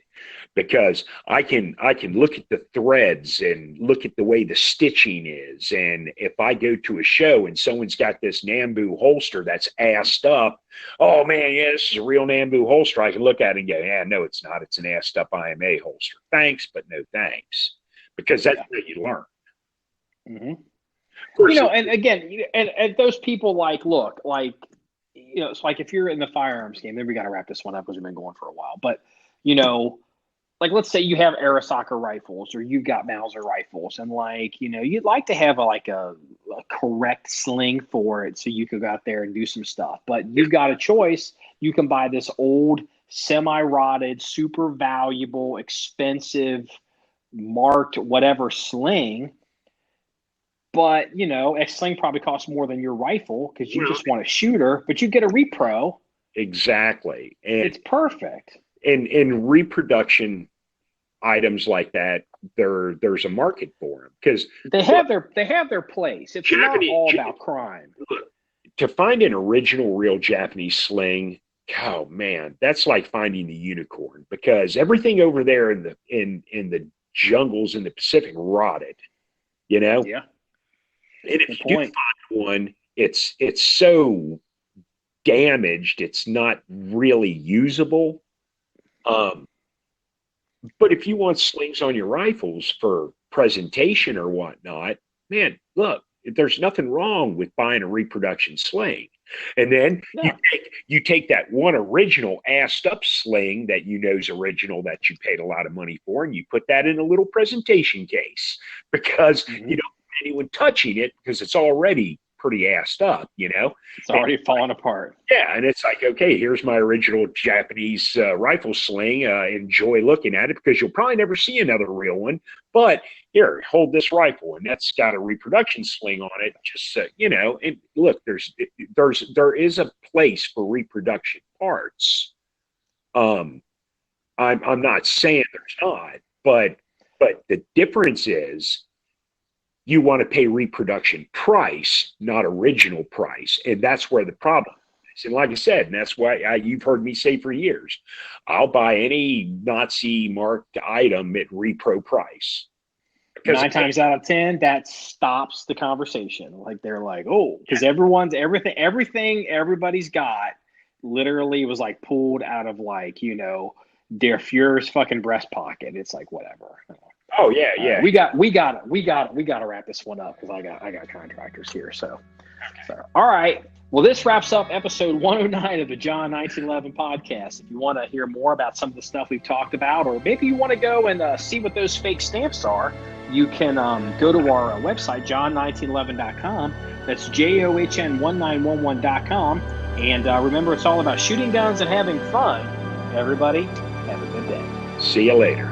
because I can look at the threads and look at the way the stitching is. And if I go to a show and someone's got this Nambu holster that's assed up, oh man, yeah, this is a real Nambu holster. I can look at it and go, yeah, no, it's not. It's an assed up IMA holster. Thanks, but no thanks. Because that's what you learn. Mm-hmm. And again, and those people look, it's like if you're in the firearms game, then we got to wrap this one up because we've been going for a while. But, let's say you have Arisaka rifles or you've got Mauser rifles and you'd like to have a correct sling for it so you could go out there and do some stuff. But you've got a choice. You can buy this old semi-rotted, super valuable, expensive, marked whatever sling. But, a sling probably costs more than your rifle because you just want a shooter, but you get a repro. Exactly. And it's perfect. In reproduction items like that, there's a market for them because they have their place. It's not all about crime. To find an original, real Japanese sling, oh man, that's like finding the unicorn because everything over there in the jungles in the Pacific rotted. Yeah. And if you do find one, it's so damaged, it's not really usable. But if you want slings on your rifles for presentation or whatnot, man, look, there's nothing wrong with buying a reproduction sling. And then you take that one original assed up sling that is original that you paid a lot of money for, and you put that in a little presentation case because you don't want anyone touching it because it's already pretty assed up, It's already falling apart. Yeah, and it's like, okay, here's my original Japanese rifle sling. Enjoy looking at it because you'll probably never see another real one. But here, hold this rifle, and that's got a reproduction sling on it. Just and look, there is a place for reproduction parts. I'm not saying there's not, but the difference is, you want to pay reproduction price, not original price. And that's where the problem is. And like I said, and that's why you've heard me say for years, I'll buy any Nazi marked item at repro price. 9 times out of 10, that stops the conversation. They're like, oh, because everything everybody's got literally was pulled out of Der Fuhrer's fucking breast pocket. It's whatever. Oh yeah. We got to wrap this one up because I got contractors here. So all right. Well, this wraps up episode 109 of the John 1911 podcast. If you want to hear more about some of the stuff we've talked about, or maybe you want to go and see what those fake stamps are, you can go to our website, John1911.com. That's JOHN1911.com. And remember, it's all about shooting guns and having fun. Everybody, have a good day. See you later.